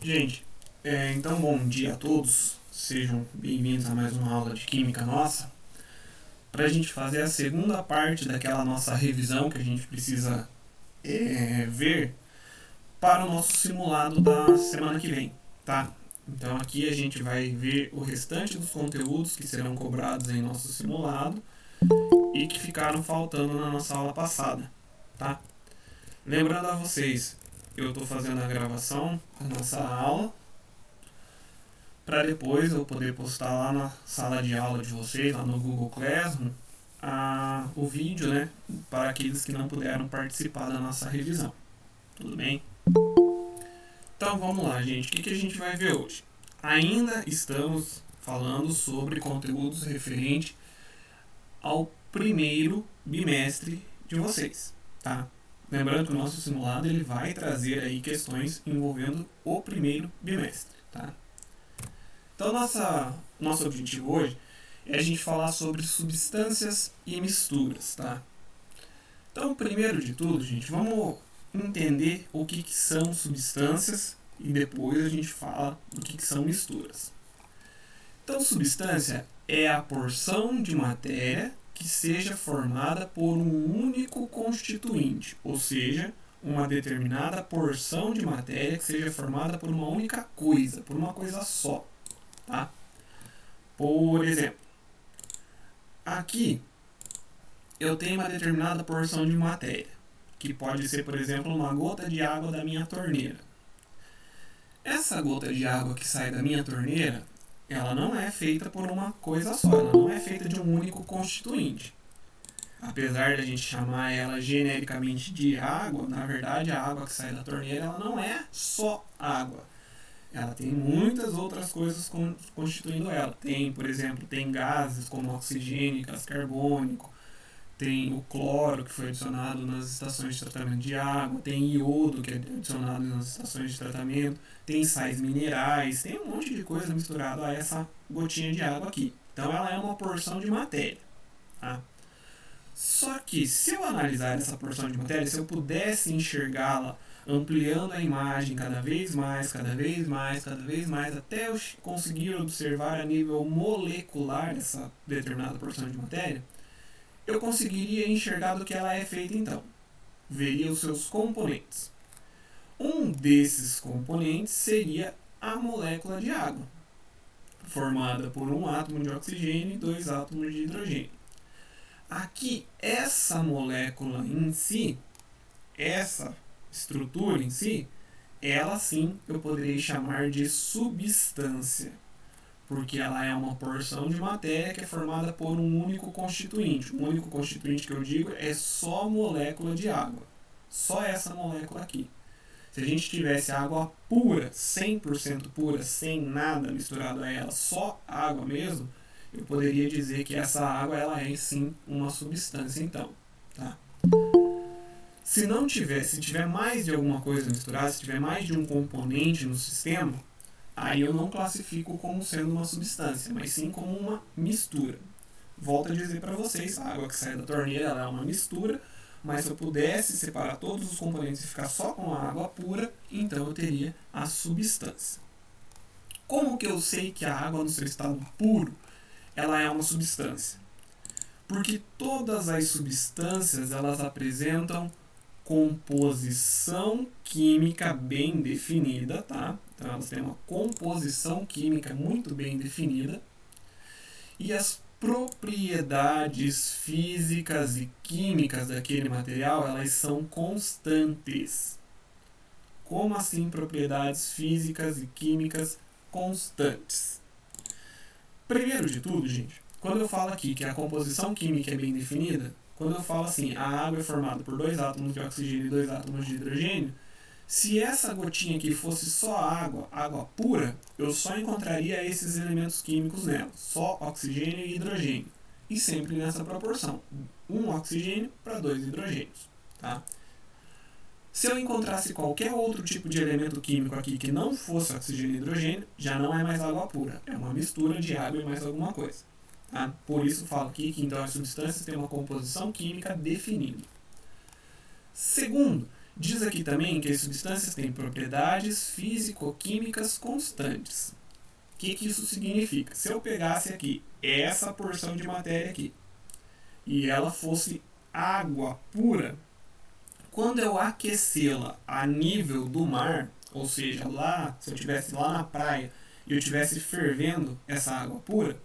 Gente, então bom dia a todos, sejam bem-vindos a mais uma aula de Química nossa, para a gente fazer a segunda parte daquela nossa revisão que a gente precisa ver para o nosso simulado da semana que vem, tá? Então aqui a gente vai ver o restante dos conteúdos que serão cobrados em nosso simulado e que ficaram faltando na nossa aula passada, tá? Lembrando a vocês, eu estou fazendo a gravação da nossa aula para depois eu poder postar lá na sala de aula de vocês, lá no Google Classroom, o vídeo, né, para aqueles que não puderam participar da nossa revisão. Tudo bem? Então vamos lá, gente. O que a gente vai ver hoje? Ainda estamos falando sobre conteúdos referentes ao primeiro bimestre de vocês, tá? Lembrando que o nosso simulado ele vai trazer aí questões envolvendo o primeiro bimestre, tá? Então nosso objetivo hoje é a gente falar sobre substâncias e misturas, tá? Então, primeiro de tudo, gente, vamos entender o que são substâncias e depois a gente fala do que são misturas. Então, substância é a porção de matéria que seja formada por um único constituinte, ou seja, uma determinada porção de matéria que seja formada por uma única coisa, por uma coisa só, tá? Por exemplo, aqui eu tenho uma determinada porção de matéria, que pode ser, por exemplo, uma gota de água da minha torneira. Essa gota de água que sai da minha torneira, ela não é feita por uma coisa só, ela não é feita de um único constituinte. Apesar de a gente chamar ela genericamente de água, na verdade a água que sai da torneira ela não é só água. Ela tem muitas outras coisas constituindo ela. Tem, por exemplo, tem gases como oxigênio, gás carbônico, tem o cloro que foi adicionado nas estações de tratamento de água, tem iodo que é adicionado nas estações de tratamento, tem sais minerais, tem um monte de coisa misturada a essa gotinha de água aqui. Então ela é uma porção de matéria, tá? Só que se eu analisar essa porção de matéria, se eu pudesse enxergá-la ampliando a imagem cada vez mais, até eu conseguir observar a nível molecular essa determinada porção de matéria, eu conseguiria enxergar do que ela é feita então. Veria os seus componentes. Um desses componentes seria a molécula de água, formada por um átomo de oxigênio e dois átomos de hidrogênio. Aqui, essa molécula em si, essa estrutura em si, ela sim eu poderia chamar de substância, porque ela é uma porção de matéria que é formada por um único constituinte. O único constituinte que eu digo é só molécula de água, só essa molécula aqui. Se a gente tivesse água pura, 100% pura, sem nada misturado a ela, só água mesmo, eu poderia dizer que essa água ela é sim uma substância então, tá? Se não tiver, se tiver mais de alguma coisa misturada, se tiver mais de um componente no sistema, aí eu não classifico como sendo uma substância, mas sim como uma mistura. Volto a dizer para vocês, a água que sai da torneira ela é uma mistura, mas se eu pudesse separar todos os componentes e ficar só com a água pura, então eu teria a substância. Como que eu sei que a água no seu estado puro ela é uma substância? Porque todas as substâncias elas apresentam composição química bem definida, tá? Então elas têm uma composição química muito bem definida e as propriedades físicas e químicas daquele material elas são constantes. Como assim propriedades físicas e químicas constantes? Primeiro de tudo, gente, quando eu falo aqui que a composição química é bem definida, quando eu falo assim, a água é formada por dois átomos de oxigênio e dois átomos de hidrogênio, se essa gotinha aqui fosse só água, água pura, eu só encontraria esses elementos químicos nela, só oxigênio e hidrogênio, e sempre nessa proporção, um oxigênio para dois hidrogênios, tá? Se eu encontrasse qualquer outro tipo de elemento químico aqui que não fosse oxigênio e hidrogênio, já não é mais água pura, é uma mistura de água e mais alguma coisa. Tá? Por isso eu falo aqui que então as substâncias têm uma composição química definida. Segundo, Diz aqui também que as substâncias têm propriedades físico-químicas constantes. O que isso significa? Se eu pegasse aqui essa porção de matéria aqui e ela fosse água pura, quando eu aquecê-la a nível do mar, ou seja, lá, se eu estivesse lá na praia e eu estivesse fervendo essa água pura,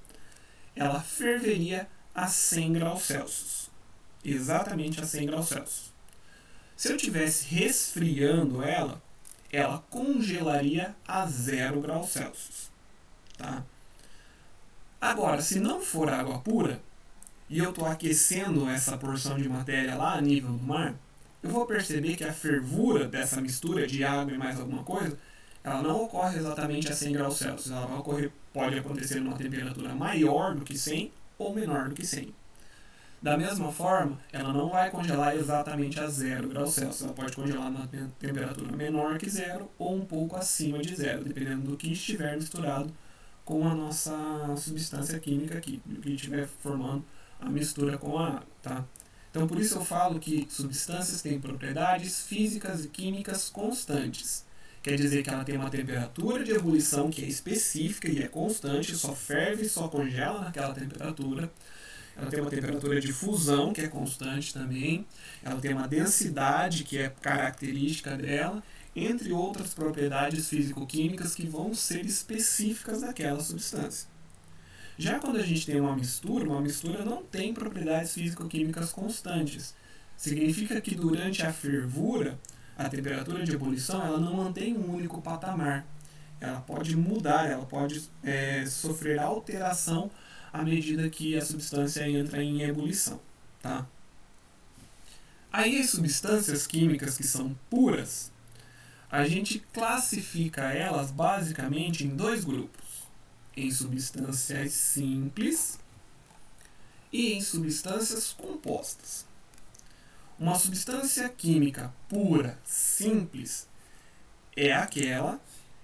ela ferveria a 100 graus Celsius. Exatamente a 100 graus Celsius. Se eu estivesse resfriando ela, ela congelaria a 0 graus Celsius. Tá? Agora, se não for água pura, e eu estou aquecendo essa porção de matéria lá a nível do mar, eu vou perceber que a fervura dessa mistura de água e mais alguma coisa, ela não ocorre exatamente a 100 graus Celsius. Ela vai ocorrer, pode acontecer numa temperatura maior do que 100 ou menor do que 100. Da mesma forma, ela não vai congelar exatamente a 0 graus Celsius. Ela pode congelar numa temperatura menor que 0 ou um pouco acima de 0, dependendo do que estiver misturado com a nossa substância química aqui, do que estiver formando a mistura com a água, tá? Então, por isso eu falo que substâncias têm propriedades físicas e químicas constantes. Quer dizer que ela tem uma temperatura de ebulição que é específica e é constante, só ferve, só congela naquela temperatura. Ela tem uma temperatura de fusão que é constante também. Ela tem uma densidade que é característica dela, entre outras propriedades físico-químicas que vão ser específicas daquela substância. Já quando a gente tem uma mistura não tem propriedades físico-químicas constantes. Significa que durante a fervura, a temperatura de ebulição ela não mantém um único patamar. Ela pode mudar, ela pode sofrer alteração à medida que a substância entra em ebulição. Tá? Aí as substâncias químicas que são puras, a gente classifica elas basicamente em 2 grupos. Em substâncias simples e em substâncias compostas. Uma substância química pura, simples, é aquela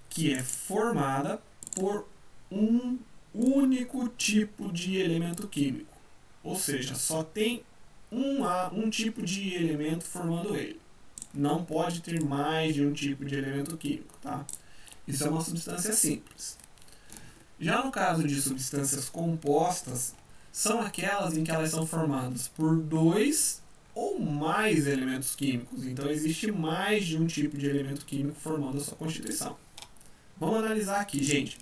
que é formada por um único tipo de elemento químico. Ou seja, só tem um tipo de elemento formando ele. Não pode ter mais de um tipo de elemento químico. Tá? Isso é uma substância simples. Já no caso de substâncias compostas, são aquelas em que elas são formadas por 2 ou mais elementos químicos. Então, existe mais de um tipo de elemento químico formando a sua constituição. Vamos analisar aqui, gente.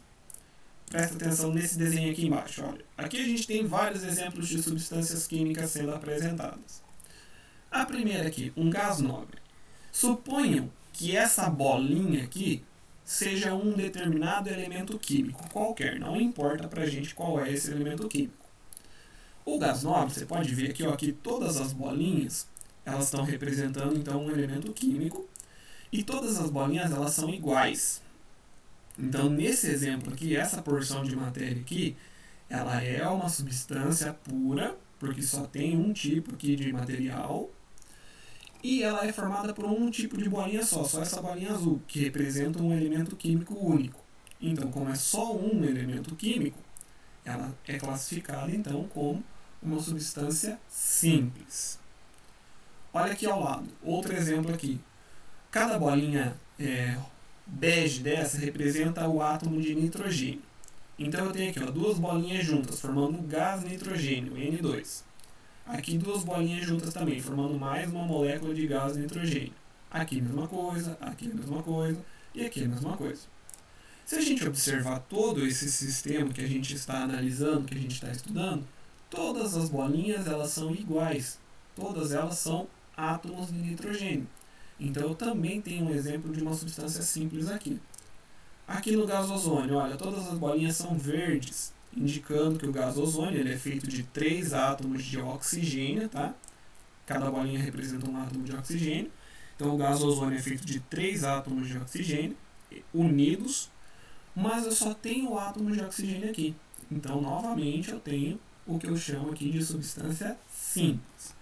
Presta atenção nesse desenho aqui embaixo. Olha. Aqui a gente tem vários exemplos de substâncias químicas sendo apresentadas. A primeira aqui, um gás nobre. Suponham que essa bolinha aqui seja um determinado elemento químico qualquer, não importa pra gente qual é esse elemento químico. O gás nobre, você pode ver aqui, ó, que todas as bolinhas, elas estão representando então um elemento químico e todas as bolinhas elas são iguais. Então, nesse exemplo aqui, essa porção de matéria aqui, ela é uma substância pura, porque só tem um tipo aqui de material. E ela é formada por um tipo de bolinha só essa bolinha azul, que representa um elemento químico único. Então, como é só um elemento químico, ela é classificada então como uma substância simples. Olha aqui ao lado, outro exemplo aqui. Cada bolinha bege dessa representa o átomo de nitrogênio. Então eu tenho aqui 2 bolinhas juntas, formando o gás nitrogênio, N2. Aqui 2 bolinhas juntas também, formando mais uma molécula de gás nitrogênio. Aqui a mesma coisa, aqui a mesma coisa e aqui a mesma coisa. Se a gente observar todo esse sistema que a gente está analisando, que a gente está estudando, todas as bolinhas elas são iguais. Todas elas são átomos de nitrogênio. Então eu também tenho um exemplo de uma substância simples aqui. Aqui no gás ozônio, olha, todas as bolinhas são verdes, indicando que o gás ozônio ele é feito de 3 átomos de oxigênio, tá? Cada bolinha representa um átomo de oxigênio. Então o gás ozônio é feito de 3 átomos de oxigênio unidos, mas eu só tenho o átomo de oxigênio aqui. Então, novamente, eu tenho o que eu chamo aqui de substância simples.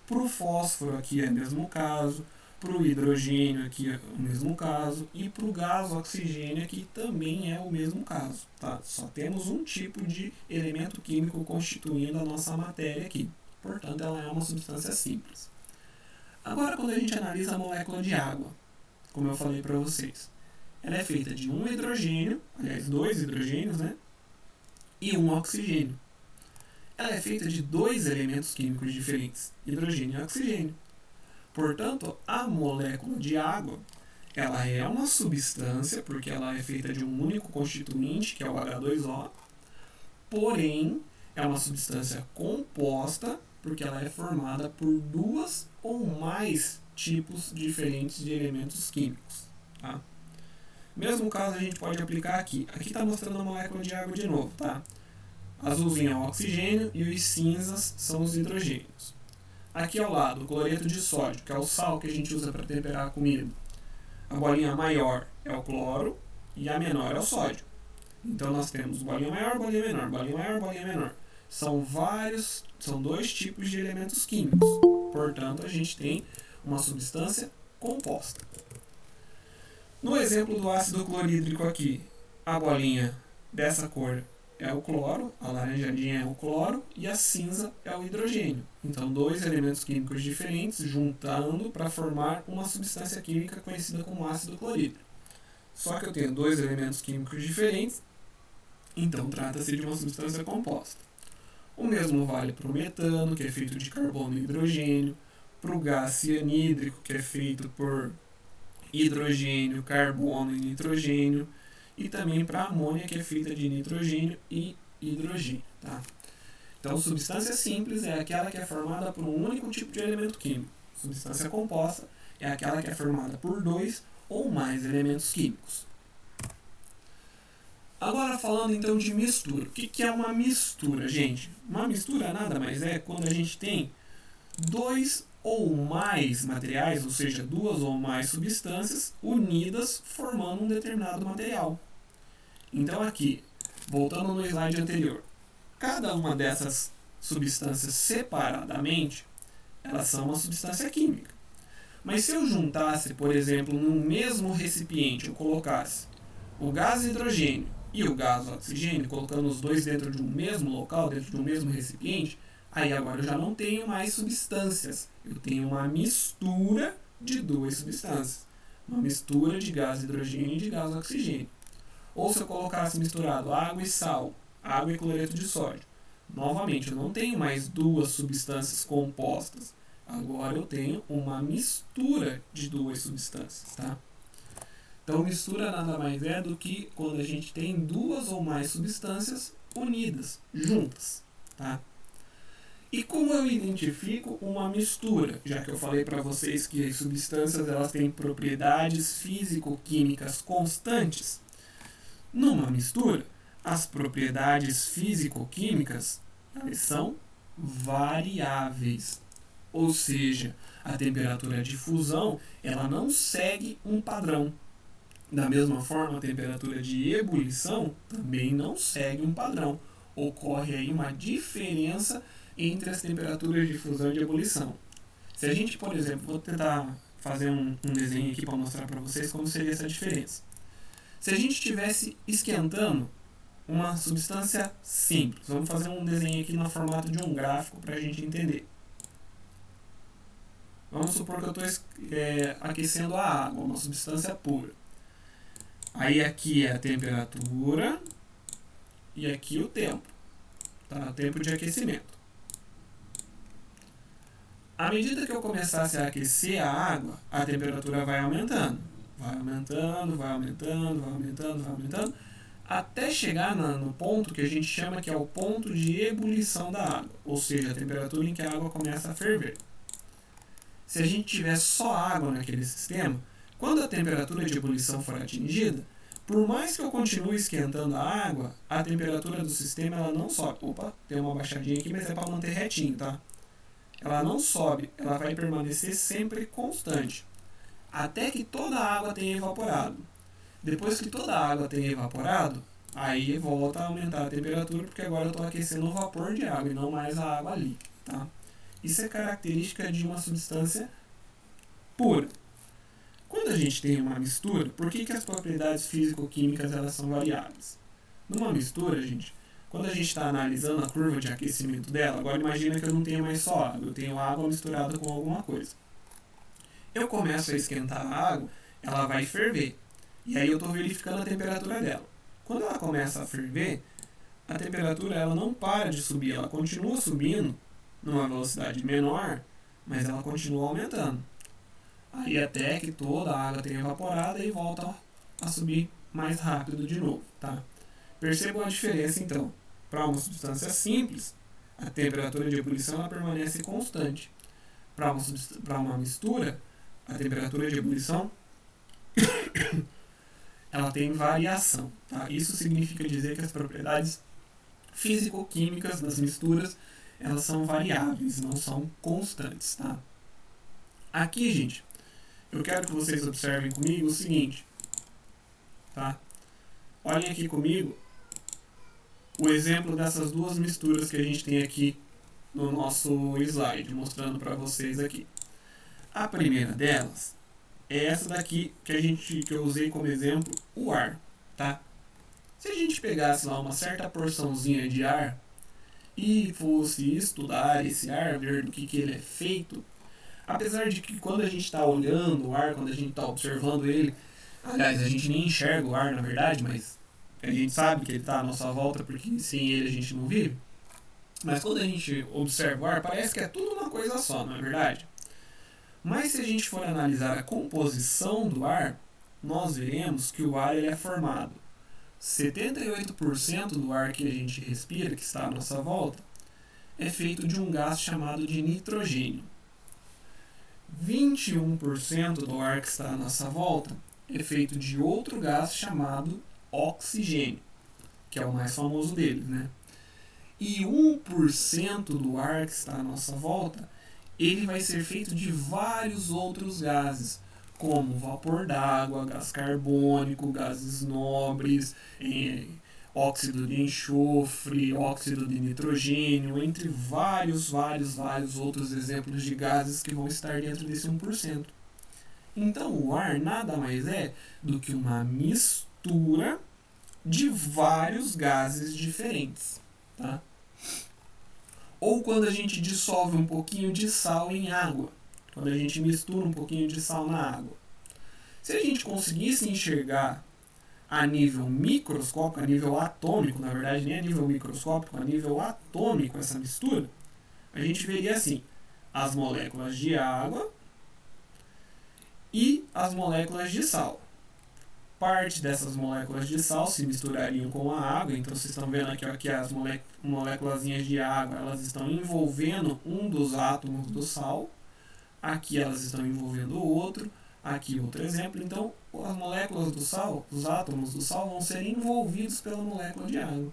Para o fósforo aqui é o mesmo caso, para o hidrogênio aqui é o mesmo caso e para o gás oxigênio aqui também é o mesmo caso. Tá? Só temos um tipo de elemento químico constituindo a nossa matéria aqui. Portanto, ela é uma substância simples. Agora, quando a gente analisa a molécula de água, como eu falei para vocês, ela é feita de um hidrogênio, aliás, 2 hidrogênios, né? E um oxigênio. Ela é feita de 2 elementos químicos diferentes, hidrogênio e oxigênio. Portanto, a molécula de água, ela é uma substância, porque ela é feita de um único constituinte, que é o H2O, porém, é uma substância composta, porque ela é formada por 2 ou mais tipos diferentes de elementos químicos. Tá? Mesmo caso a gente pode aplicar aqui. Aqui está mostrando a molécula de água de novo, tá? Azulzinho é o oxigênio e os cinzas são os hidrogênios. Aqui ao lado, o cloreto de sódio, que é o sal que a gente usa para temperar a comida. A bolinha maior é o cloro e a menor é o sódio. Então nós temos bolinha maior, bolinha menor, bolinha maior, bolinha menor. São 2 tipos de elementos químicos. Portanto, a gente tem uma substância composta. No exemplo do ácido clorídrico aqui, a bolinha dessa cor é o cloro, a laranjadinha é o cloro e a cinza é o hidrogênio. Então, 2 elementos químicos diferentes juntando para formar uma substância química conhecida como ácido clorídrico. Só que eu tenho 2 elementos químicos diferentes, então trata-se de uma substância composta. O mesmo vale para o metano, que é feito de carbono e hidrogênio, para o gás cianídrico, que é feito por hidrogênio, carbono e nitrogênio, e também para a amônia, que é feita de nitrogênio e hidrogênio. Tá? Então, substância simples é aquela que é formada por um único tipo de elemento químico. Substância composta é aquela que é formada por 2 ou mais elementos químicos. Agora falando então de mistura. O que é uma mistura, gente? Uma mistura nada mais é quando a gente tem 2 ou mais materiais, ou seja, 2 ou mais substâncias unidas formando um determinado material. Então aqui, voltando no slide anterior, cada uma dessas substâncias separadamente, elas são uma substância química. Mas se eu juntasse, por exemplo, no mesmo recipiente, eu colocasse o gás hidrogênio e o gás oxigênio, colocando os dois dentro de um mesmo local, dentro de um mesmo recipiente, aí agora eu já não tenho mais substâncias. Eu tenho uma mistura de 2 substâncias. Uma mistura de gás hidrogênio e de gás oxigênio. Ou se eu colocasse misturado água e sal, água e cloreto de sódio. Novamente, eu não tenho mais 2 substâncias compostas. Agora eu tenho uma mistura de 2 substâncias, tá? Então, mistura nada mais é do que quando a gente tem 2 ou mais substâncias unidas, juntas, tá? E como eu identifico uma mistura? Já que eu falei para vocês que as substâncias elas têm propriedades físico-químicas constantes, numa mistura, as propriedades físico-químicas elas são variáveis. Ou seja, a temperatura de fusão ela não segue um padrão. Da mesma forma, a temperatura de ebulição também não segue um padrão. Ocorre aí uma diferença entre as temperaturas de fusão e de ebulição. Se a gente, por exemplo, vou tentar fazer um desenho aqui para mostrar para vocês como seria essa diferença. Se a gente estivesse esquentando uma substância simples, vamos fazer um desenho aqui no formato de um gráfico para a gente entender. Vamos supor que eu estou aquecendo a água, uma substância pura. Aí aqui é a temperatura e aqui o tempo, tá? O tempo de aquecimento. À medida que eu começasse a aquecer a água, a temperatura vai aumentando. Vai aumentando, vai aumentando, vai aumentando, vai aumentando, até chegar no ponto que a gente chama que é o ponto de ebulição da água, ou seja, a temperatura em que a água começa a ferver. Se a gente tiver só água naquele sistema, quando a temperatura de ebulição for atingida, por mais que eu continue esquentando a água, a temperatura do sistema ela não sobe. Opa, tem uma baixadinha aqui, mas é para manter retinho, tá? Ela não sobe, ela vai permanecer sempre constante, até que toda a água tenha evaporado. Depois que toda a água tenha evaporado, aí volta a aumentar a temperatura, porque agora eu estou aquecendo o vapor de água e não mais a água líquida, tá? Isso é característica de uma substância pura. Quando a gente tem uma mistura, por que as propriedades físico-químicas elas são variáveis? Numa mistura, gente, quando a gente está analisando a curva de aquecimento dela, agora imagina que eu não tenho mais só água, eu tenho água misturada com alguma coisa. Eu começo a esquentar a água, ela vai ferver. E aí eu estou verificando a temperatura dela. Quando ela começa a ferver, a temperatura ela não para de subir, ela continua subindo numa velocidade menor, mas ela continua aumentando. Aí até que toda a água tenha evaporado e volta a subir mais rápido de novo, tá? Percebam a diferença então. Para uma substância simples, a temperatura de ebulição ela permanece constante. Para uma mistura, a temperatura de ebulição ela tem variação. Tá? Isso significa dizer que as propriedades físico-químicas das misturas elas são variáveis, não são constantes. Tá? Aqui, gente, eu quero que vocês observem comigo o seguinte. Tá? Olhem aqui comigo o exemplo dessas duas misturas que a gente tem aqui no nosso slide, mostrando para vocês aqui. A primeira delas é essa daqui que eu usei como exemplo, o ar, tá? Se a gente pegasse lá uma certa porçãozinha de ar e fosse estudar esse ar, ver do que ele é feito, apesar de que quando a gente está olhando o ar, quando a gente está observando ele, aliás, a gente nem enxerga o ar na verdade, mas a gente sabe que ele está à nossa volta porque sem ele a gente não vive. Mas quando a gente observa o ar, parece que é tudo uma coisa só, não é verdade? Mas se a gente for analisar a composição do ar, nós veremos que o ar ele é formado 78% do ar que a gente respira, que está à nossa volta, é feito de um gás chamado de nitrogênio. 21% do ar que está à nossa volta é feito de outro gás chamado oxigênio, que é o mais famoso deles, né? E 1% do ar que está à nossa volta, ele vai ser feito de vários outros gases, como vapor d'água, gás carbônico, gases nobres, óxido de enxofre, óxido de nitrogênio, entre vários outros exemplos de gases que vão estar dentro desse 1%. Então o ar nada mais é do que uma mistura de vários gases diferentes. Tá? Ou quando a gente dissolve um pouquinho de sal em água, quando a gente mistura um pouquinho de sal na água. Se a gente conseguisse enxergar a nível microscópico, a nível atômico, na verdade nem a nível microscópico, a nível atômico essa mistura, a gente veria assim, as moléculas de água e as moléculas de sal. Parte dessas moléculas de sal se misturariam com a água, então vocês estão vendo aqui ó, que as moléculas de água elas estão envolvendo um dos átomos do sal, aqui elas estão envolvendo o outro, aqui outro exemplo, então as moléculas do sal, os átomos do sal vão ser envolvidos pela molécula de água.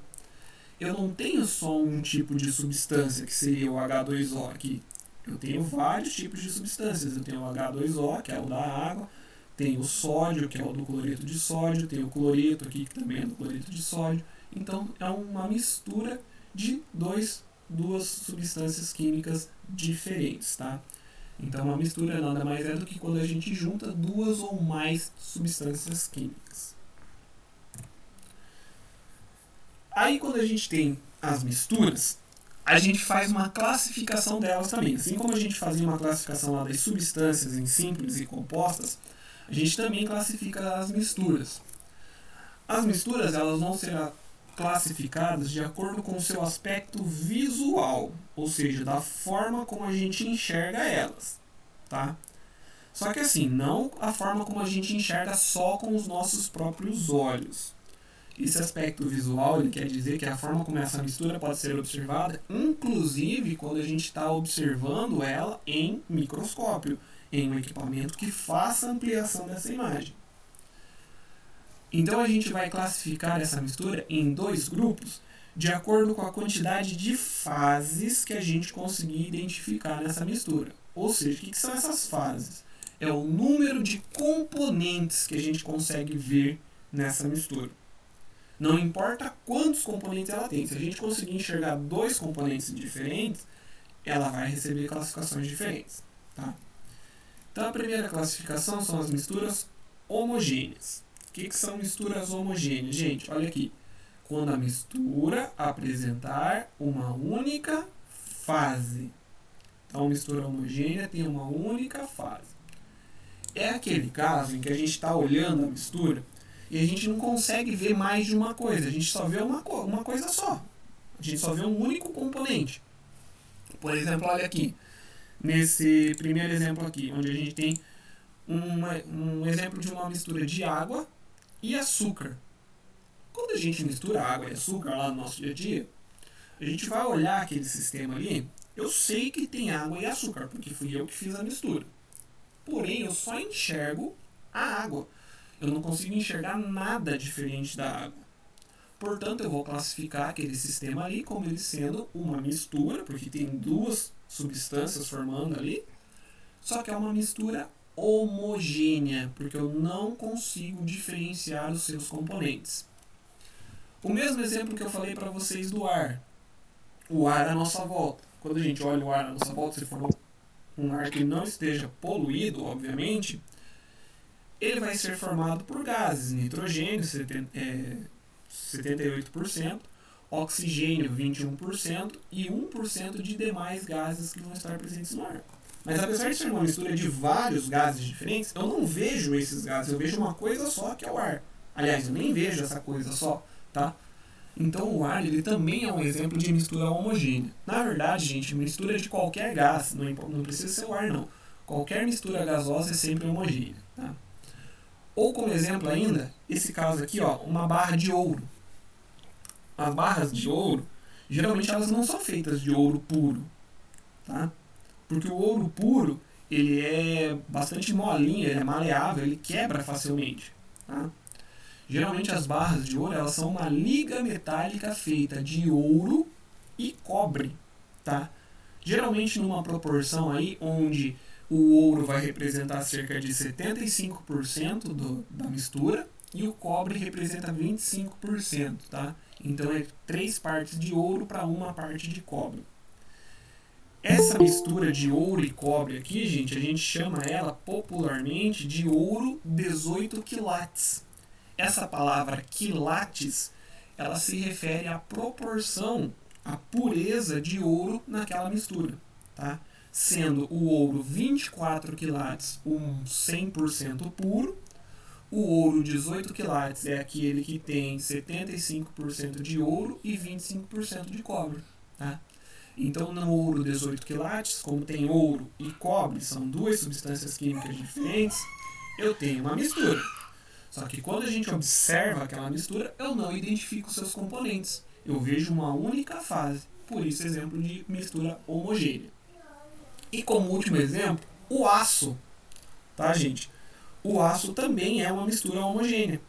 Eu não tenho só um tipo de substância, que seria o H2O aqui, eu tenho vários tipos de substâncias, eu tenho o H2O, que é o da água, tem o sódio, que é o do cloreto de sódio, tem o cloreto aqui, que também é do cloreto de sódio. Então, é uma mistura de duas substâncias químicas diferentes, tá? Então, uma mistura nada mais é do que quando a gente junta duas ou mais substâncias químicas. Aí, quando a gente tem as misturas, a gente faz uma classificação delas também. Assim como a gente fazia uma classificação lá das substâncias em simples e compostas, a gente também classifica as misturas. As misturas elas vão ser classificadas de acordo com o seu aspecto visual, ou seja, da forma como a gente enxerga elas, tá? Só que assim, não a forma como a gente enxerga só com os nossos próprios olhos. Esse aspecto visual ele quer dizer que a forma como essa mistura pode ser observada, inclusive quando a gente está observando ela em microscópio, em um equipamento que faça ampliação dessa imagem. Então a gente vai classificar essa mistura em dois grupos de acordo com a quantidade de fases que a gente conseguir identificar nessa mistura. Ou seja, o que são essas fases? É o número de componentes que a gente consegue ver nessa mistura. Não importa quantos componentes ela tem. Se a gente conseguir enxergar dois componentes diferentes, ela vai receber classificações diferentes. Tá? Então a primeira classificação são as misturas homogêneas. O que são misturas homogêneas? Gente, olha aqui. Quando a mistura apresentar uma única fase. Então a mistura homogênea tem uma única fase. é aquele caso em que a gente está olhando a mistura e a gente não consegue ver mais de uma coisa, a gente só vê uma coisa só. A gente só vê um único componente. Por exemplo, olha aqui, nesse primeiro exemplo aqui, onde a gente tem um exemplo de uma mistura de água e açúcar. Quando a gente mistura água e açúcar lá no nosso dia a dia, a gente vai olhar aquele sistema ali, eu sei que tem água e açúcar, porque fui eu que fiz a mistura. Porém, eu só enxergo a água. Eu não consigo enxergar nada diferente da água. Portanto, eu vou classificar aquele sistema ali como ele sendo uma mistura, porque tem duas substâncias formando ali, só que é uma mistura homogênea, porque eu não consigo diferenciar os seus componentes. O mesmo exemplo que eu falei para vocês do ar. O ar à nossa volta. Quando a gente olha o ar à nossa volta, se for um ar que não esteja poluído, obviamente, ele vai ser formado por gases, nitrogênio, 78%, oxigênio, 21% e 1% de demais gases que vão estar presentes no ar. Mas apesar de ser uma mistura de vários gases diferentes, eu não vejo esses gases, eu vejo uma coisa só que é o ar. Aliás, eu nem vejo essa coisa só, tá? Então o ar ele também é um exemplo de mistura homogênea. Na verdade, gente, mistura de qualquer gás, não precisa ser o ar não. Qualquer mistura gasosa é sempre homogênea. Tá? Ou como exemplo ainda, esse caso aqui, ó, uma barra de ouro. As barras de ouro, geralmente elas não são feitas de ouro puro. Tá? Porque o ouro puro, ele é bastante molinho, ele é maleável, ele quebra facilmente. Tá? Geralmente as barras de ouro elas são uma liga metálica feita de ouro e cobre, tá? Geralmente numa proporção aí onde o ouro vai representar cerca de 75% da mistura e o cobre representa 25%, tá? Então é 3 partes de ouro para 1 parte de cobre. Essa mistura de ouro e cobre aqui, gente, a gente chama ela popularmente de ouro 18 quilates. Essa palavra quilates, ela se refere à proporção, à pureza de ouro naquela mistura, tá? Sendo o ouro 24 quilates um 100% puro, o ouro 18 quilates é aquele que tem 75% de ouro e 25% de cobre, tá? Então, no ouro 18 quilates, como tem ouro e cobre, são duas substâncias químicas diferentes, eu tenho uma mistura. Só que quando a gente observa aquela mistura, eu não identifico seus componentes. Eu vejo uma única fase. Por isso, exemplo de mistura homogênea. E como último exemplo, o aço. Tá, gente? O aço também é uma mistura homogênea.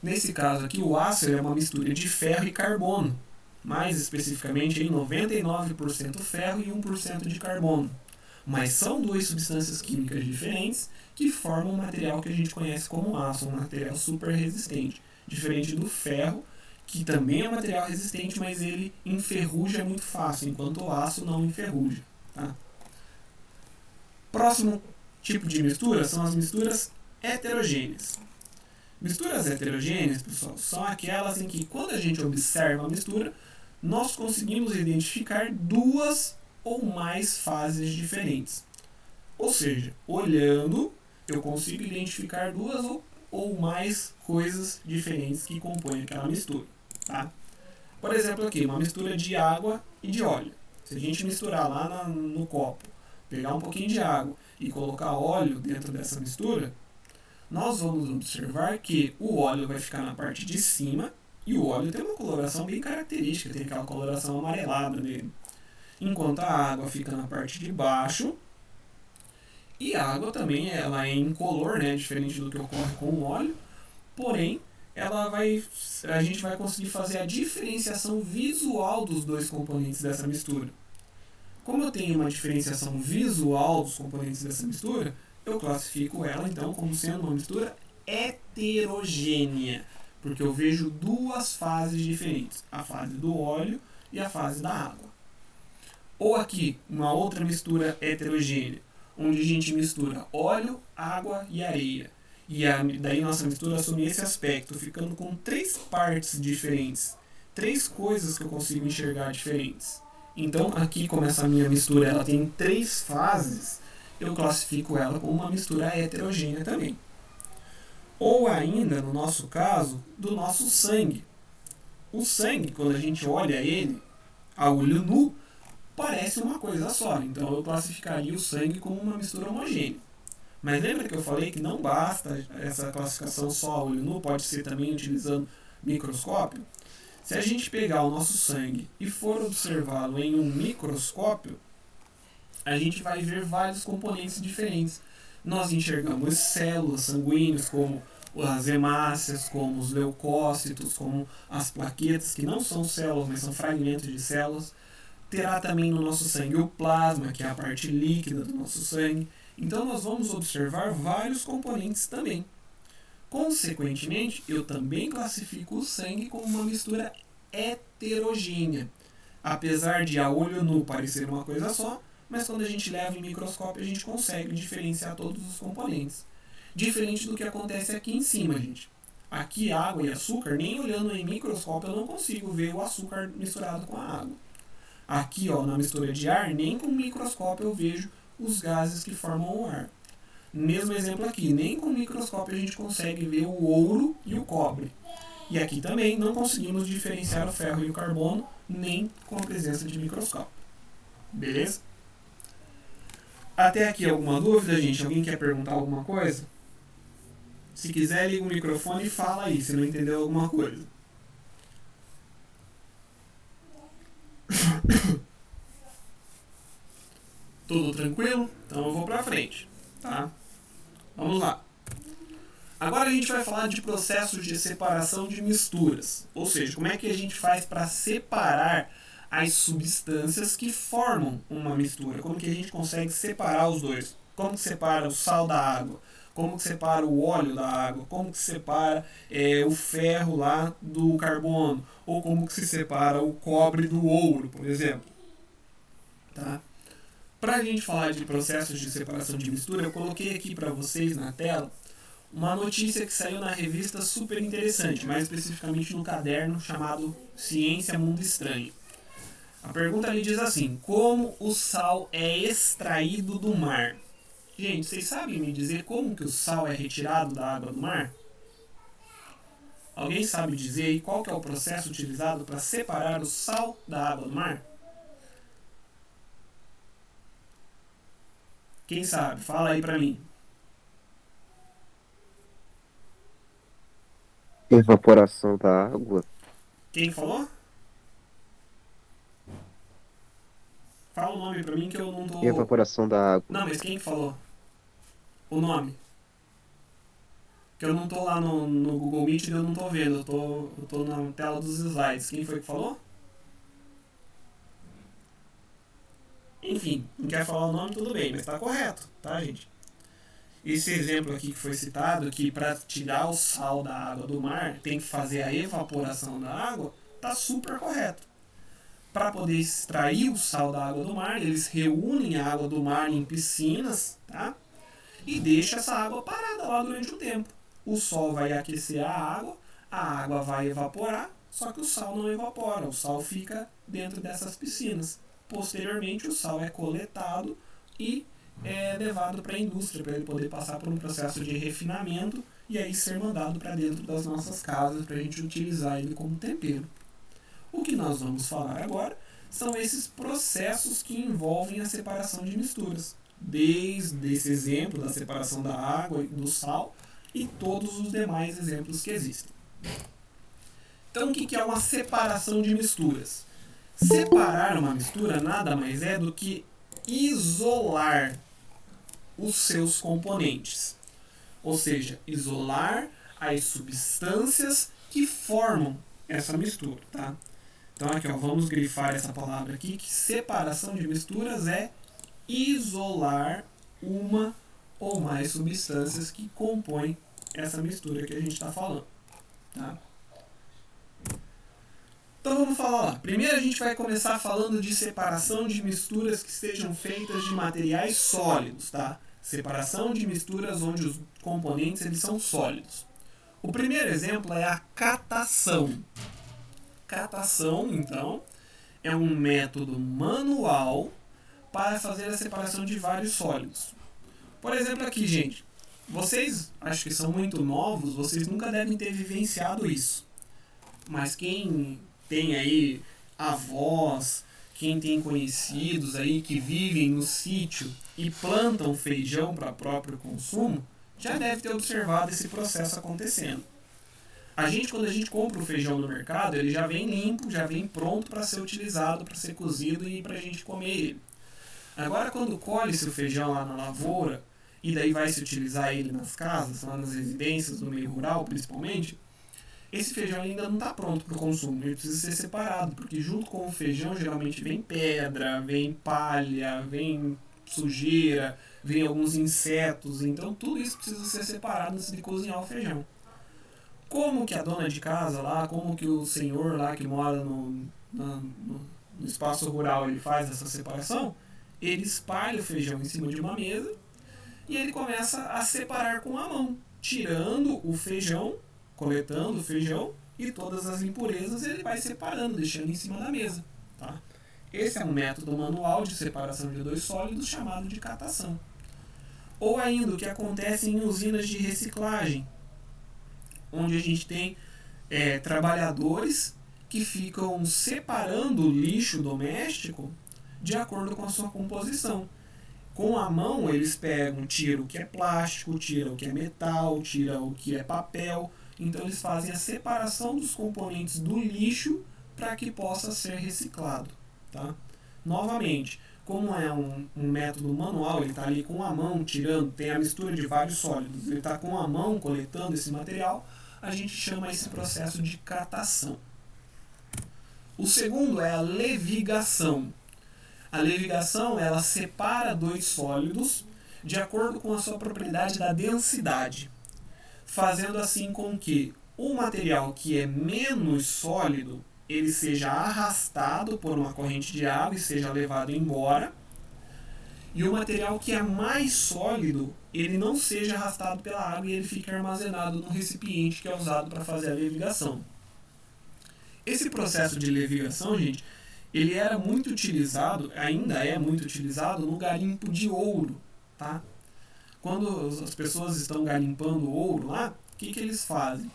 Nesse caso aqui, o aço é uma mistura de ferro e carbono. Mais especificamente, em 99% ferro e 1% de carbono. Mas são duas substâncias químicas diferentes que formam um material que a gente conhece como aço, um material super resistente. Diferente do ferro, que também é um material resistente, mas ele enferruja muito fácil, enquanto o aço não enferruja. Tá? Próximo tipo de mistura são as misturas heterogêneas. Misturas heterogêneas, pessoal, são aquelas em que, quando a gente observa a mistura, nós conseguimos identificar duas ou mais fases diferentes. Ou seja, olhando, eu consigo identificar duas ou mais coisas diferentes que compõem aquela mistura. Tá? Por exemplo, aqui, uma mistura de água e de óleo. Se a gente misturar lá no copo, pegar um pouquinho de água e colocar óleo dentro dessa mistura, nós vamos observar que o óleo vai ficar na parte de cima e o óleo tem uma coloração bem característica, tem aquela coloração amarelada nele. Enquanto a água fica na parte de baixo, e a água também ela é incolor, né, diferente do que ocorre com o óleo, porém a gente vai conseguir fazer a diferenciação visual dos dois componentes dessa mistura. Como eu tenho uma diferenciação visual dos componentes dessa mistura, eu classifico ela então como sendo uma mistura heterogênea, porque eu vejo duas fases diferentes, a fase do óleo e a fase da água. Ou aqui, uma outra mistura heterogênea, onde a gente mistura óleo, água e areia. E daí nossa mistura assume esse aspecto, ficando com 3 partes diferentes, 3 coisas que eu consigo enxergar diferentes. Então aqui, como essa minha mistura ela tem 3 fases, eu classifico ela como uma mistura heterogênea também. Ou ainda, no nosso caso, do nosso sangue. O sangue, quando a gente olha ele a olho nu, parece uma coisa só. Então eu classificaria o sangue como uma mistura homogênea. Mas lembra que eu falei que não basta essa classificação só a olho nu, pode ser também utilizando microscópio? Se a gente pegar o nosso sangue e for observá-lo em um microscópio, a gente vai ver vários componentes diferentes. Nós enxergamos células sanguíneas, como as hemácias, como os leucócitos, como as plaquetas, que não são células, mas são fragmentos de células. Terá também no nosso sangue o plasma, que é a parte líquida do nosso sangue. Então nós vamos observar vários componentes também. Consequentemente, eu também classifico o sangue como uma mistura heterogênea. Apesar de a olho nu parecer uma coisa só, mas quando a gente leva em microscópio a gente consegue diferenciar todos os componentes. Diferente do que acontece aqui em cima, gente. Aqui água e açúcar, nem olhando em microscópio eu não consigo ver o açúcar misturado com a água. Aqui, ó, na mistura de ar, nem com microscópio eu vejo os gases que formam o ar. Mesmo exemplo aqui, nem com microscópio a gente consegue ver o ouro e o cobre. E aqui também não conseguimos diferenciar o ferro e o carbono, nem com a presença de microscópio. Beleza? Até aqui alguma dúvida, gente? Alguém quer perguntar alguma coisa? Se quiser, liga o microfone e fala aí, se não entendeu alguma coisa. Tudo tranquilo? Então eu vou pra frente, tá? Vamos lá. Agora a gente vai falar de processos de separação de misturas. Ou seja, como é que a gente faz para separar as substâncias que formam uma mistura? Como que a gente consegue separar os dois? Como que separa o sal da água? Como que separa o óleo da água? Como que separa o ferro lá do carbono? Ou como que se separa o cobre do ouro, por exemplo? Tá? Para a gente falar de processos de separação de mistura, eu coloquei aqui para vocês na tela uma notícia que saiu na revista super interessante, mais especificamente no caderno chamado Ciência Mundo Estranho. A pergunta ali diz assim: como o sal é extraído do mar? Gente, vocês sabem me dizer como que o sal é retirado da água do mar? Alguém sabe dizer aí qual que é o processo utilizado para separar o sal da água do mar? Quem sabe? Fala aí pra mim. Evaporação da água. Quem falou? Fala o nome pra mim que eu não tô... Evaporação da água. Não, mas quem falou? O nome. Que eu não tô lá no Google Meet e eu não tô vendo. Eu tô na tela dos slides. Quem foi que falou? Enfim, não quer falar o nome, tudo bem, mas tá correto, tá, gente? Esse exemplo aqui que foi citado, que para tirar o sal da água do mar tem que fazer a evaporação da água, tá super correto. Para poder extrair o sal da água do mar, eles reúnem a água do mar em piscinas, tá? E deixam essa água parada lá durante um tempo. O sol vai aquecer a água vai evaporar, só que o sal não evapora, o sal fica dentro dessas piscinas. Posteriormente, o sal é coletado e é levado para a indústria para ele poder passar por um processo de refinamento e aí ser mandado para dentro das nossas casas para a gente utilizar ele como tempero. O que nós vamos falar agora são esses processos que envolvem a separação de misturas, desde esse exemplo da separação da água e do sal e todos os demais exemplos que existem. Então, o que é uma separação de misturas? Separar uma mistura nada mais é do que isolar os seus componentes, ou seja, isolar as substâncias que formam essa mistura, tá? Então aqui, ó, vamos grifar essa palavra aqui, que separação de misturas é isolar uma ou mais substâncias que compõem essa mistura que a gente está falando, tá? Então vamos falar lá. Primeiro a gente vai começar falando de separação de misturas que sejam feitas de materiais sólidos, tá? Separação de misturas onde os componentes eles são sólidos. O primeiro exemplo é a catação. Catação, então, é um método manual para fazer a separação de vários sólidos. Por exemplo aqui, gente, vocês, acho que são muito novos, vocês nunca devem ter vivenciado isso. Mas quem tem aí avós, quem tem conhecidos aí que vivem no sítio e plantam feijão para próprio consumo, já deve ter observado esse processo acontecendo. Quando a gente compra o feijão no mercado, ele já vem limpo, já vem pronto para ser utilizado, para ser cozido e para a gente comer ele. Agora, quando colhe-se o feijão lá na lavoura, e daí vai se utilizar ele nas casas, lá nas residências, no meio rural principalmente, esse feijão ainda não está pronto para o consumo, ele precisa ser separado, porque junto com o feijão geralmente vem pedra, vem palha, vem sujeira, vem alguns insetos, então tudo isso precisa ser separado antes de cozinhar o feijão. Como que a dona de casa lá, como que o senhor lá que mora no espaço rural ele faz essa separação? Ele espalha o feijão em cima de uma mesa e ele começa a separar com a mão, tirando o feijão, coletando o feijão e todas as impurezas ele vai separando, deixando em cima da mesa. Tá? Esse é um método manual de separação de dois sólidos chamado de catação. Ou ainda o que acontece em usinas de reciclagem, onde a gente tem trabalhadores que ficam separando o lixo doméstico de acordo com a sua composição. Com a mão eles pegam, tiram o que é plástico, tiram o que é metal, tiram o que é papel. Então eles fazem a separação dos componentes do lixo para que possa ser reciclado. Tá? Novamente, como é um método manual, ele está ali com a mão tirando, tem a mistura de vários sólidos, ele está com a mão coletando esse material, a gente chama esse processo de catação. O segundo é a levigação. A levigação, ela separa dois sólidos de acordo com a sua propriedade da densidade, fazendo assim com que o material que é menos sólido, ele seja arrastado por uma corrente de água e seja levado embora, e o material que é mais sólido, ele não seja arrastado pela água e ele fique armazenado no recipiente que é usado para fazer a levigação. Esse processo de levigação, gente, ele era muito utilizado, ainda é muito utilizado no garimpo de ouro, tá? Quando as pessoas estão garimpando ouro lá, o que eles fazem?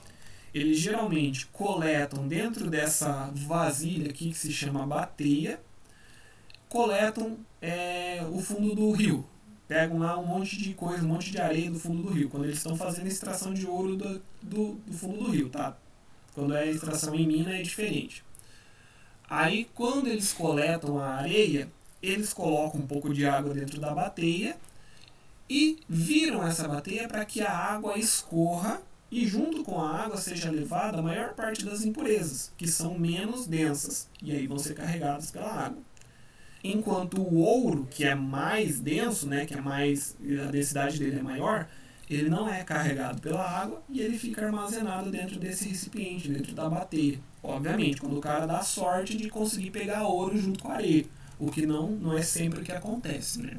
Eles geralmente coletam dentro dessa vasilha aqui que se chama bateia, coletam o fundo do rio. Pegam lá um monte de coisa, um monte de areia do fundo do rio, quando eles estão fazendo a extração de ouro do fundo do rio, tá? Quando é a extração em mina é diferente. Aí quando eles coletam a areia, eles colocam um pouco de água dentro da bateia e viram essa bateia para que a água escorra e junto com a água seja levada a maior parte das impurezas, que são menos densas, e aí vão ser carregadas pela água. Enquanto o ouro, que é mais denso, né, que é mais, a densidade dele é maior, ele não é carregado pela água e ele fica armazenado dentro desse recipiente, dentro da bateia. Obviamente, quando o cara dá sorte de conseguir pegar ouro junto com a areia, o que não é sempre o que acontece, né?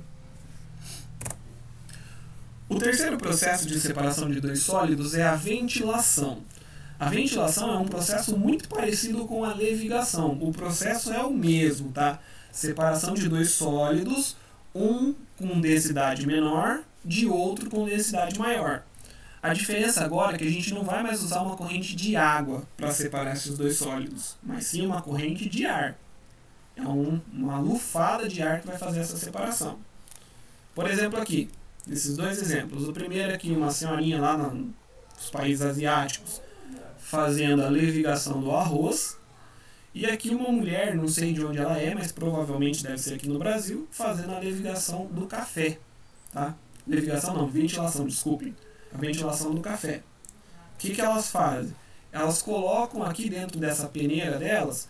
O terceiro processo de separação de dois sólidos é a ventilação. A ventilação é um processo muito parecido com a levigação. O processo é o mesmo, tá? Separação de dois sólidos, um com densidade menor, de outro com densidade maior. A diferença agora é que a gente não vai mais usar uma corrente de água para separar esses dois sólidos, mas sim uma corrente de ar. É uma lufada de ar que vai fazer essa separação. Por exemplo aqui, esses dois exemplos. O primeiro aqui, uma senhorinha lá nos países asiáticos, fazendo a levigação do arroz. E aqui uma mulher, não sei de onde ela é, mas provavelmente deve ser aqui no Brasil, fazendo a levigação do café. Tá? Levigação não, ventilação, desculpem. A ventilação do café. O que elas fazem? Elas colocam aqui dentro dessa peneira delas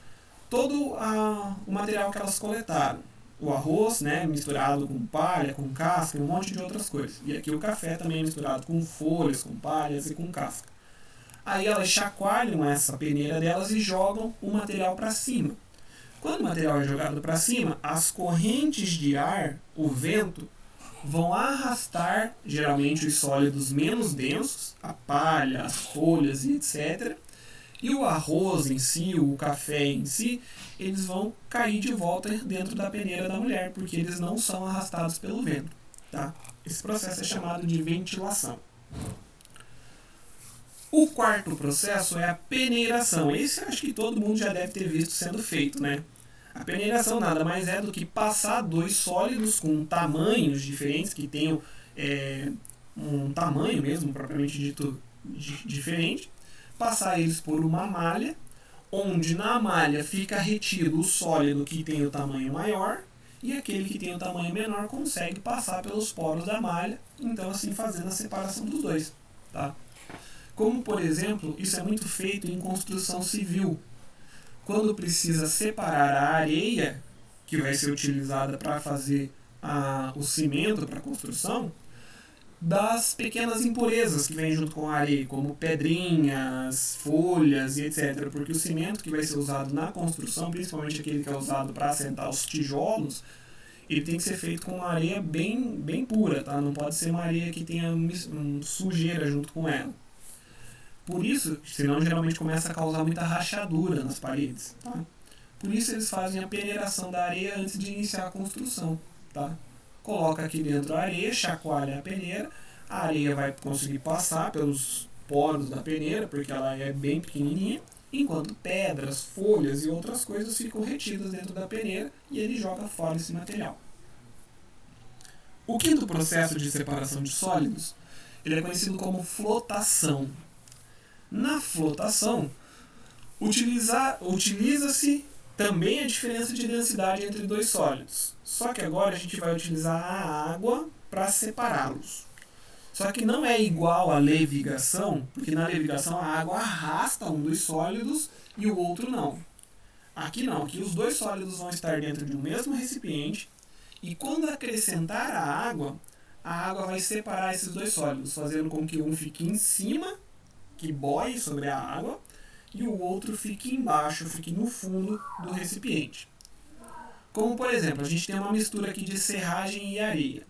todo o material que elas coletaram. O arroz, né, misturado com palha, com casca e um monte de outras coisas. E aqui o café também misturado com folhas, com palhas e com casca. Aí elas chacoalham essa peneira delas e jogam o material para cima. Quando o material é jogado para cima, as correntes de ar, o vento, vão arrastar geralmente os sólidos menos densos, a palha, as folhas e etc. E o arroz em si, o café em si, eles vão cair de volta dentro da peneira da mulher, porque eles não são arrastados pelo vento. Tá? Esse processo é chamado de ventilação. O quarto processo é a peneiração. Esse acho que todo mundo já deve ter visto sendo feito, né? A peneiração nada mais é do que passar dois sólidos com tamanhos diferentes, que tenham um tamanho mesmo, propriamente dito, diferente, passar eles por uma malha, onde na malha fica retido o sólido que tem o tamanho maior, e aquele que tem o tamanho menor consegue passar pelos poros da malha, então assim fazendo a separação dos dois. Tá? Como, por exemplo, isso é muito feito em construção civil. Quando precisa separar a areia, que vai ser utilizada para fazer o cimento para a construção, das pequenas impurezas que vêm junto com a areia, como pedrinhas, folhas e etc. Porque o cimento que vai ser usado na construção, principalmente aquele que é usado para assentar os tijolos, ele tem que ser feito com uma areia bem pura, tá? Não pode ser uma areia que tenha sujeira junto com ela. Por isso, senão geralmente começa a causar muita rachadura nas paredes. Tá? Por isso eles fazem a peneiração da areia antes de iniciar a construção. Tá? Coloca aqui dentro a areia, chacoalha a peneira, a areia vai conseguir passar pelos poros da peneira, porque ela é bem pequenininha, enquanto pedras, folhas e outras coisas ficam retidas dentro da peneira e ele joga fora esse material. O quinto processo de separação de sólidos, ele é conhecido como flotação. Na flotação, utiliza-se também a diferença de densidade entre dois sólidos. Só que agora a gente vai utilizar a água para separá-los. Só que não é igual à levigação, porque na levigação a água arrasta um dos sólidos e o outro não. Aqui não, aqui os dois sólidos vão estar dentro de um mesmo recipiente e quando acrescentar a água vai separar esses dois sólidos, fazendo com que um fique em cima, que boie sobre a água, e o outro fique embaixo, fique no fundo do recipiente. Como, por exemplo, a gente tem uma mistura aqui de serragem e areia.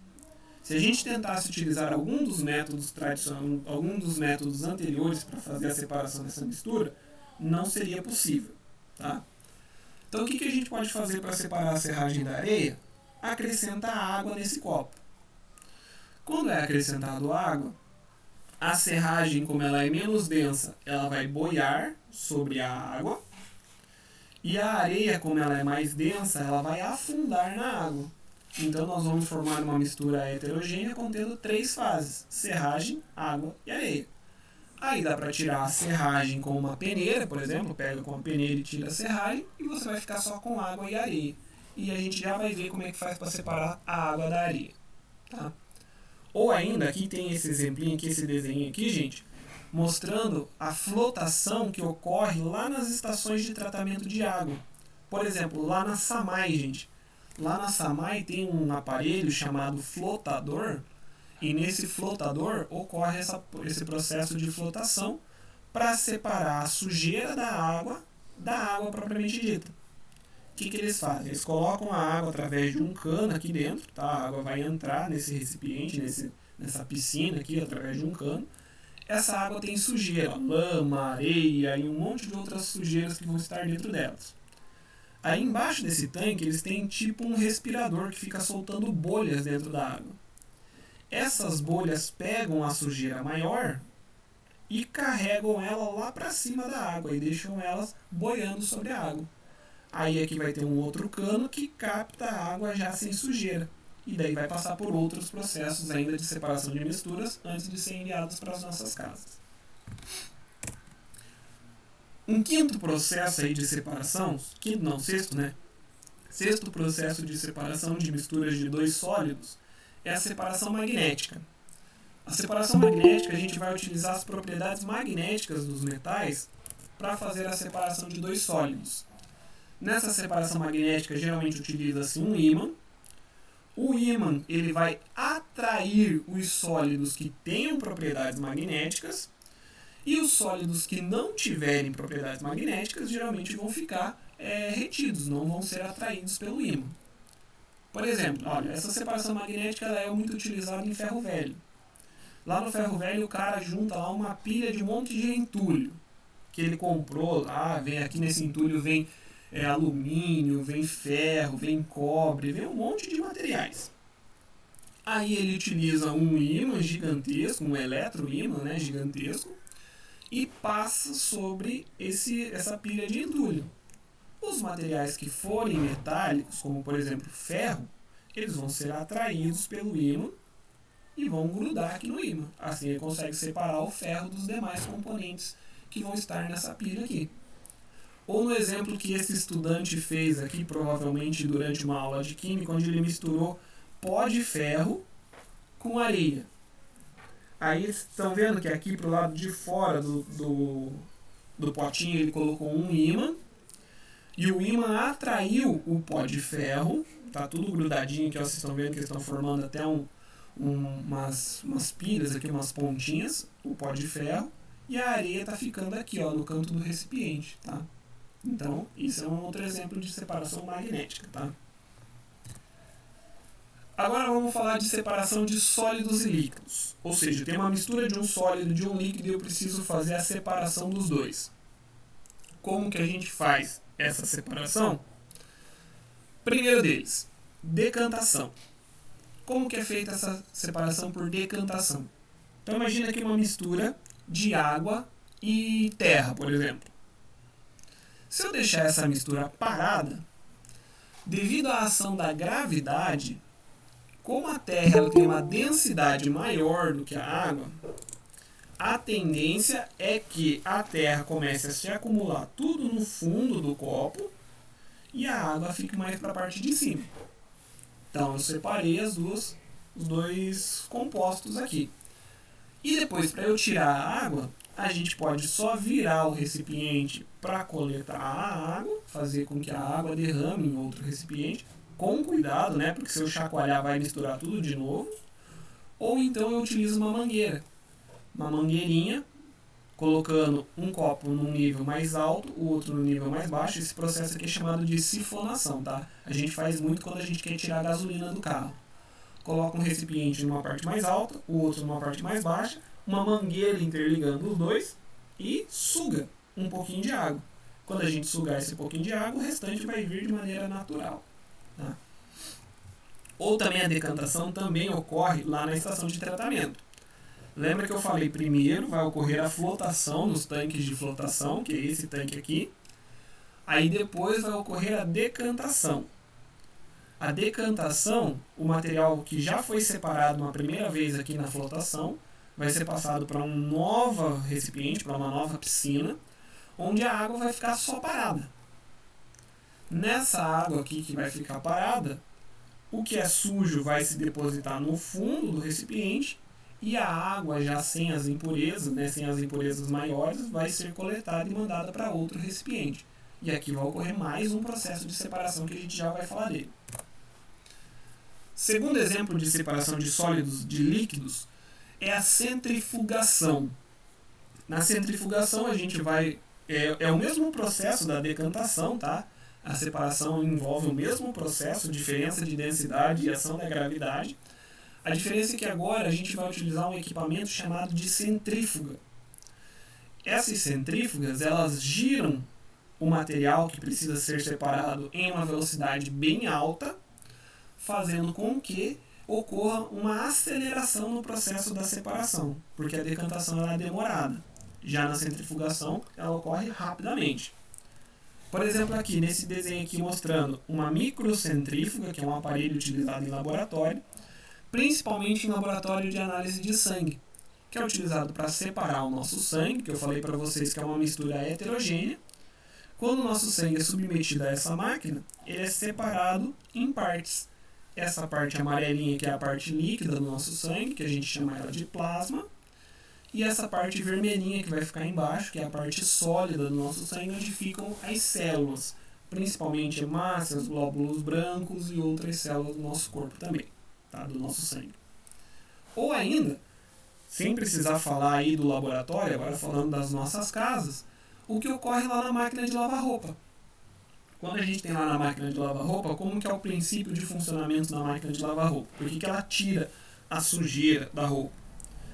Se a gente tentasse utilizar algum dos métodos tradicionais, algum dos métodos anteriores para fazer a separação dessa mistura, não seria possível. Tá? Então, o que a gente pode fazer para separar a serragem da areia? Acrescentar água nesse copo. Quando é acrescentado água, a serragem, como ela é menos densa, ela vai boiar sobre a água. E a areia, como ela é mais densa, ela vai afundar na água. Então nós vamos formar uma mistura heterogênea contendo 3 fases: serragem, água e areia. Aí dá para tirar a serragem com uma peneira, por exemplo, pega com a peneira e tira a serragem e você vai ficar só com água e areia. E a gente já vai ver como é que faz para separar a água da areia. Tá? Ou ainda, aqui tem esse exemplinho aqui, esse desenho aqui, gente, mostrando a flotação que ocorre lá nas estações de tratamento de água. Por exemplo, lá na SAMAI, gente. Lá na SAMAI tem um aparelho chamado flotador, e nesse flotador ocorre esse processo de flotação para separar a sujeira da água propriamente dita. O que eles fazem? Eles colocam a água através de um cano aqui dentro, tá? A água vai entrar nesse recipiente, nessa piscina aqui, através de um cano. Essa água tem sujeira, lama, areia e um monte de outras sujeiras que vão estar dentro delas. Aí embaixo desse tanque eles têm tipo um respirador que fica soltando bolhas dentro da água. Essas bolhas pegam a sujeira maior e carregam ela lá para cima da água e deixam elas boiando sobre a água. Aí aqui vai ter um outro cano que capta a água já sem sujeira. E daí vai passar por outros processos ainda de separação de misturas antes de serem enviados para as nossas casas. Um quinto processo aí de separação, sexto, né? Sexto processo de separação de misturas de dois sólidos é a separação magnética. A separação magnética, a gente vai utilizar as propriedades magnéticas dos metais para fazer a separação de dois sólidos. Nessa separação magnética, geralmente utiliza-se um ímã. O ímã ele vai atrair os sólidos que tenham propriedades magnéticas e os sólidos que não tiverem propriedades magnéticas geralmente vão ficar retidos, não vão ser atraídos pelo ímã. Por exemplo, olha, essa separação magnética ela é muito utilizada em ferro velho. Lá no ferro velho o cara junta lá uma pilha de um monte de entulho que ele comprou. Vem aqui nesse entulho vem alumínio, vem ferro, vem cobre, vem um monte de materiais. Aí ele utiliza um ímã gigantesco, um eletroímã, né, gigantesco, e passa sobre essa pilha de entulho. Os materiais que forem metálicos, como por exemplo ferro, eles vão ser atraídos pelo ímã e vão grudar aqui no ímã. Assim ele consegue separar o ferro dos demais componentes que vão estar nessa pilha aqui. Ou no exemplo que esse estudante fez aqui, provavelmente durante uma aula de química, onde ele misturou pó de ferro com areia. Aí vocês estão vendo que aqui pro lado de fora do potinho ele colocou um ímã, e o ímã atraiu o pó de ferro, tá tudo grudadinho aqui, ó, vocês estão vendo que eles estão formando até umas pilhas aqui, umas pontinhas, o pó de ferro, e a areia está ficando aqui, ó, no canto do recipiente, tá? Então, isso é um outro exemplo de separação magnética, tá? Agora vamos falar de separação de sólidos e líquidos. Ou seja, tem uma mistura de um sólido e de um líquido e eu preciso fazer a separação dos dois. Como que a gente faz essa separação? Primeiro deles, decantação. Como que é feita essa separação por decantação? Então imagina aqui uma mistura de água e terra, por exemplo. Se eu deixar essa mistura parada, devido à ação da gravidade, como a terra ela tem uma densidade maior do que a água, a tendência é que a terra comece a se acumular tudo no fundo do copo e a água fique mais para a parte de cima. Então eu separei os dois compostos aqui. E depois, para eu tirar a água, a gente pode só virar o recipiente para coletar a água, fazer com que a água derrame em outro recipiente, com cuidado, né? Porque se eu chacoalhar vai misturar tudo de novo. Ou então eu utilizo uma mangueira. Uma mangueirinha, colocando um copo num nível mais alto, o outro no nível mais baixo. Esse processo aqui é chamado de sifonação, tá? A gente faz muito quando a gente quer tirar a gasolina do carro. Coloca um recipiente numa parte mais alta, o outro numa parte mais baixa, uma mangueira interligando os dois e suga um pouquinho de água. Quando a gente sugar esse pouquinho de água, o restante vai vir de maneira natural. Tá? Ou também a decantação também ocorre lá na estação de tratamento. Lembra que eu falei primeiro vai ocorrer a flotação nos tanques de flotação, que é esse tanque aqui. Aí depois vai ocorrer a decantação. A decantação, o material que já foi separado uma primeira vez aqui na flotação, vai ser passado para um novo recipiente, para uma nova piscina, onde a água vai ficar só parada. Nessa água aqui que vai ficar parada, o que é sujo vai se depositar no fundo do recipiente e a água já sem as impurezas, né, sem as impurezas maiores, vai ser coletada e mandada para outro recipiente. E aqui vai ocorrer mais um processo de separação que a gente já vai falar dele. Segundo exemplo de separação de sólidos de líquidos é a centrifugação. Na centrifugação a gente vai... É o mesmo processo da decantação, tá? A separação envolve o mesmo processo, diferença de densidade e ação da gravidade. A diferença é que agora a gente vai utilizar um equipamento chamado de centrífuga. Essas centrífugas, elas giram o material que precisa ser separado em uma velocidade bem alta, fazendo com que ocorra uma aceleração no processo da separação, porque a decantação ela é demorada. Já na centrifugação, ela ocorre rapidamente. Por exemplo, aqui nesse desenho aqui mostrando uma microcentrífuga, que é um aparelho utilizado em laboratório, principalmente em laboratório de análise de sangue, que é utilizado para separar o nosso sangue, que eu falei para vocês que é uma mistura heterogênea. Quando o nosso sangue é submetido a essa máquina, ele é separado em partes. Essa parte amarelinha que é a parte líquida do nosso sangue, que a gente chama ela de plasma, e essa parte vermelhinha que vai ficar embaixo, que é a parte sólida do nosso sangue, onde ficam as células, principalmente hemácias, glóbulos brancos e outras células do nosso corpo também, tá? Do nosso sangue. Ou ainda, sem precisar falar aí do laboratório, agora falando das nossas casas, o que ocorre lá na máquina de lavar roupa. Quando a gente tem lá na máquina de lavar roupa, como que é o princípio de funcionamento da máquina de lavar roupa? Por que ela tira a sujeira da roupa?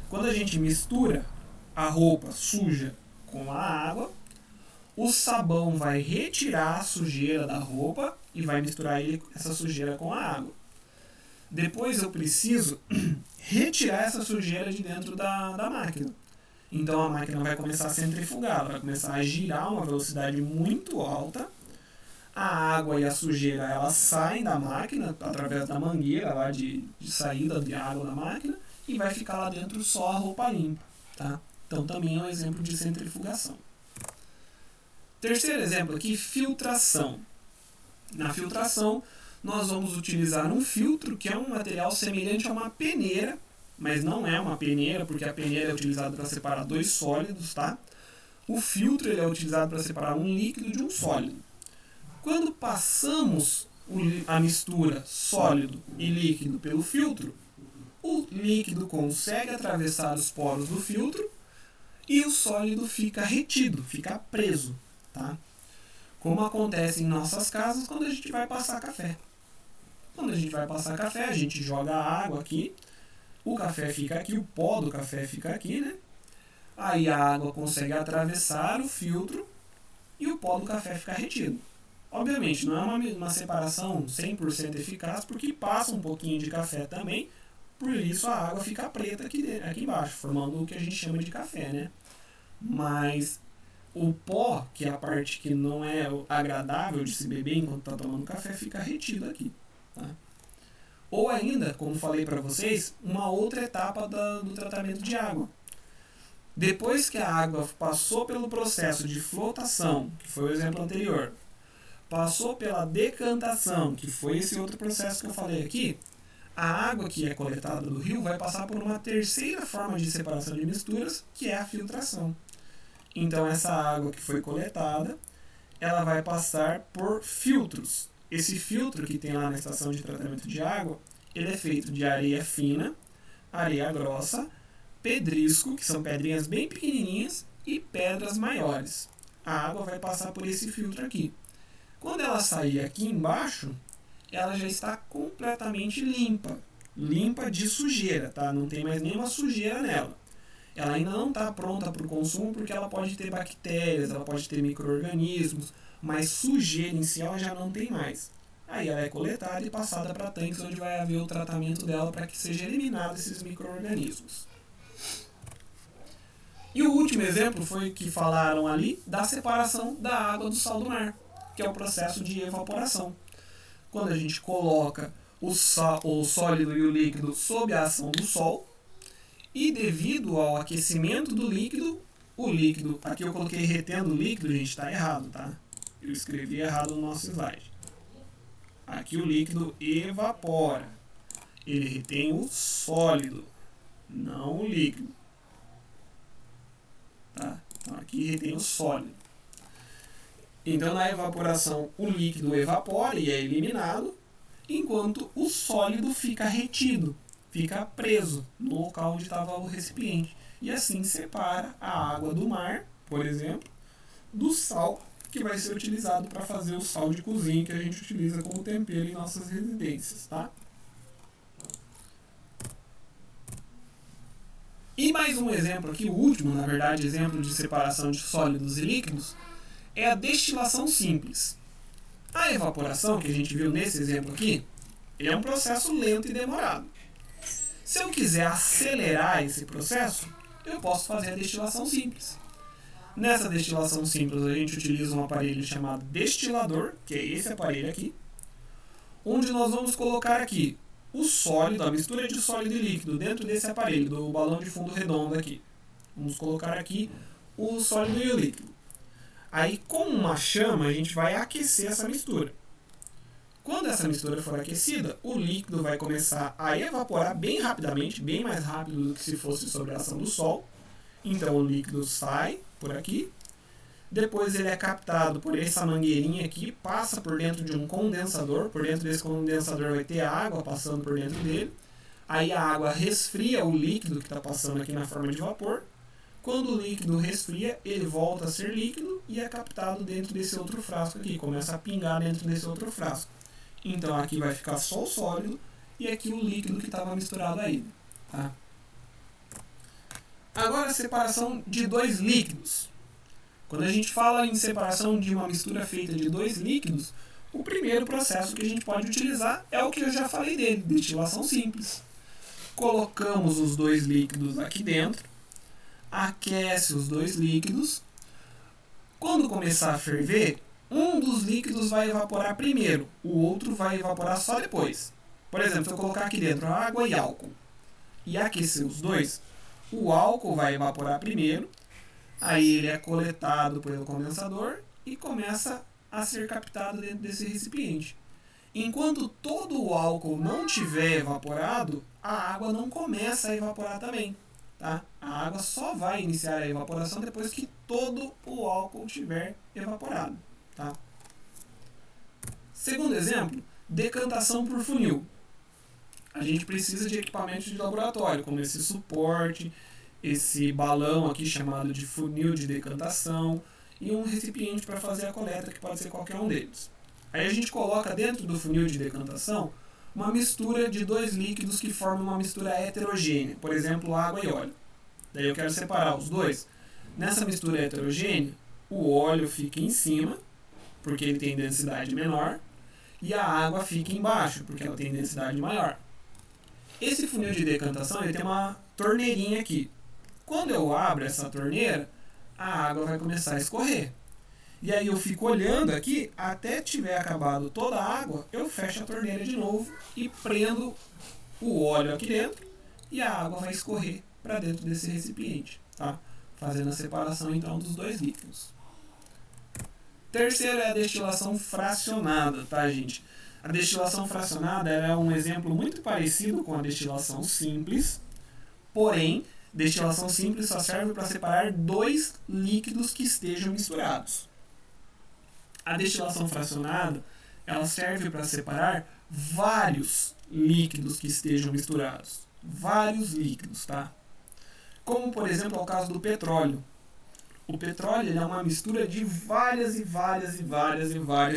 Quando a gente mistura a roupa suja com a água, o sabão vai retirar a sujeira da roupa e vai misturar essa sujeira com a água. depois eu preciso retirar essa sujeira de dentro da máquina. Então a máquina vai começar a centrifugar, ela vai começar a girar a uma velocidade muito alta. A água e a sujeira elas saem da máquina através da mangueira lá de saída de água da máquina e vai ficar lá dentro só a roupa limpa. Tá? Então também é um exemplo de centrifugação. Terceiro exemplo aqui, filtração. Na filtração, nós vamos utilizar um filtro, que é um material semelhante a uma peneira, mas não é uma peneira, porque a peneira é utilizada para separar dois sólidos, tá? O filtro ele é utilizado para separar um líquido de um sólido. Quando passamos a mistura sólido e líquido pelo filtro, o líquido consegue atravessar os poros do filtro e o sólido fica retido, fica preso, tá? Como acontece em nossas casas quando a gente vai passar café. Quando a gente vai passar café, a gente joga a água aqui, o café fica aqui, o pó do café fica aqui, né? Aí a água consegue atravessar o filtro e o pó do café fica retido. Obviamente, não é uma separação 100% eficaz, porque passa um pouquinho de café também, por isso a água fica preta aqui embaixo, formando o que a gente chama de café, né? Mas o pó, que é a parte que não é agradável de se beber enquanto está tomando café, fica retido aqui. Tá? Ou ainda, como falei para vocês, uma outra etapa do tratamento de água. Depois que a água passou pelo processo de flotação, que foi o exemplo anterior, passou pela decantação, que foi esse outro processo que eu falei aqui, a água que é coletada do rio vai passar por uma terceira forma de separação de misturas, que é a filtração. Então essa água que foi coletada, ela vai passar por filtros. Esse filtro que tem lá na estação de tratamento de água, ele é feito de areia fina, areia grossa, pedrisco, que são pedrinhas bem pequenininhas, e pedras maiores. A água vai passar por esse filtro aqui. Quando ela sair aqui embaixo, ela já está completamente limpa. Limpa de sujeira, tá? Não tem mais nenhuma sujeira nela. Ela ainda não está pronta para o consumo porque ela pode ter bactérias, ela pode ter micro-organismos, mas sujeira em si ela já não tem mais. Aí ela é coletada e passada para tanques onde vai haver o tratamento dela para que seja eliminado esses micro-organismos. E o último exemplo foi o que falaram ali da separação da água do sal do mar, que é o processo de evaporação. Quando a gente coloca o sólido e o líquido sob a ação do sol, e devido ao aquecimento do líquido, o líquido, aqui eu coloquei retendo líquido, gente, está errado, tá? Eu escrevi errado no nosso slide. Aqui o líquido evapora. Ele retém o sólido, não o líquido. Tá? Então aqui retém o sólido. Então na evaporação o líquido evapora e é eliminado, enquanto o sólido fica retido, fica preso no local onde estava o recipiente. E assim separa a água do mar, por exemplo, do sal que vai ser utilizado para fazer o sal de cozinha que a gente utiliza como tempero em nossas residências, tá? E mais um exemplo aqui, o último, na verdade, exemplo de separação de sólidos e líquidos, é a destilação simples. A evaporação, que a gente viu nesse exemplo aqui, é um processo lento e demorado. Se eu quiser acelerar esse processo, eu posso fazer a destilação simples. Nessa destilação simples, a gente utiliza um aparelho chamado destilador, que é esse aparelho aqui, onde nós vamos colocar aqui o sólido, a mistura de sólido e líquido dentro desse aparelho, do balão de fundo redondo aqui. Vamos colocar aqui o sólido e o líquido. Aí, com uma chama, a gente vai aquecer essa mistura. Quando essa mistura for aquecida, o líquido vai começar a evaporar bem rapidamente, bem mais rápido do que se fosse sob a ação do sol. Então, o líquido sai por aqui. Depois ele é captado por essa mangueirinha aqui, passa por dentro de um condensador. Por dentro desse condensador vai ter água passando por dentro dele. Aí a água resfria o líquido que está passando aqui na forma de vapor. Quando o líquido resfria, ele volta a ser líquido e é captado dentro desse outro frasco aqui. Começa a pingar dentro desse outro frasco. Então aqui vai ficar só o sólido e aqui o líquido que estava misturado aí. Tá? Agora a separação de dois líquidos. Quando a gente fala em separação de uma mistura feita de dois líquidos, O primeiro processo que a gente pode utilizar é o que eu já falei dele, destilação simples. Colocamos os dois líquidos aqui dentro, aquece os dois líquidos. Quando começar a ferver, um dos líquidos vai evaporar primeiro, o outro vai evaporar só depois. Por exemplo, se eu colocar aqui dentro água e álcool e aquecer os dois, o álcool vai evaporar primeiro, aí ele é coletado pelo condensador e começa a ser captado dentro desse recipiente. Enquanto todo o álcool não tiver evaporado, a água não começa a evaporar também. Tá? A água só vai iniciar a evaporação depois que todo o álcool tiver evaporado. Tá? Segundo exemplo, decantação por funil. A gente precisa de equipamentos de laboratório, como esse suporte, esse balão aqui chamado de funil de decantação e um recipiente para fazer a coleta, que pode ser qualquer um deles. Aí a gente coloca dentro do funil de decantação uma mistura de dois líquidos que formam uma mistura heterogênea, por exemplo, água e óleo. Daí eu quero separar os dois. Nessa mistura heterogênea, o óleo fica em cima, porque ele tem densidade menor, e a água fica embaixo, porque ela tem densidade maior. Esse funil de decantação ele tem uma torneirinha aqui. Quando eu abro essa torneira, a água vai começar a escorrer. E aí eu fico olhando aqui, até tiver acabado toda a água, eu fecho a torneira de novo e prendo o óleo aqui dentro e a água vai escorrer para dentro desse recipiente, tá? Fazendo a separação então dos dois líquidos. Terceiro é a destilação fracionada, tá, gente? A destilação fracionada é um exemplo muito parecido com a destilação simples, porém, destilação simples só serve para separar dois líquidos que estejam misturados. A destilação fracionada, ela serve para separar vários líquidos que estejam misturados. Vários líquidos, tá? Como, por exemplo, é o caso do petróleo. O petróleo ele é uma mistura de várias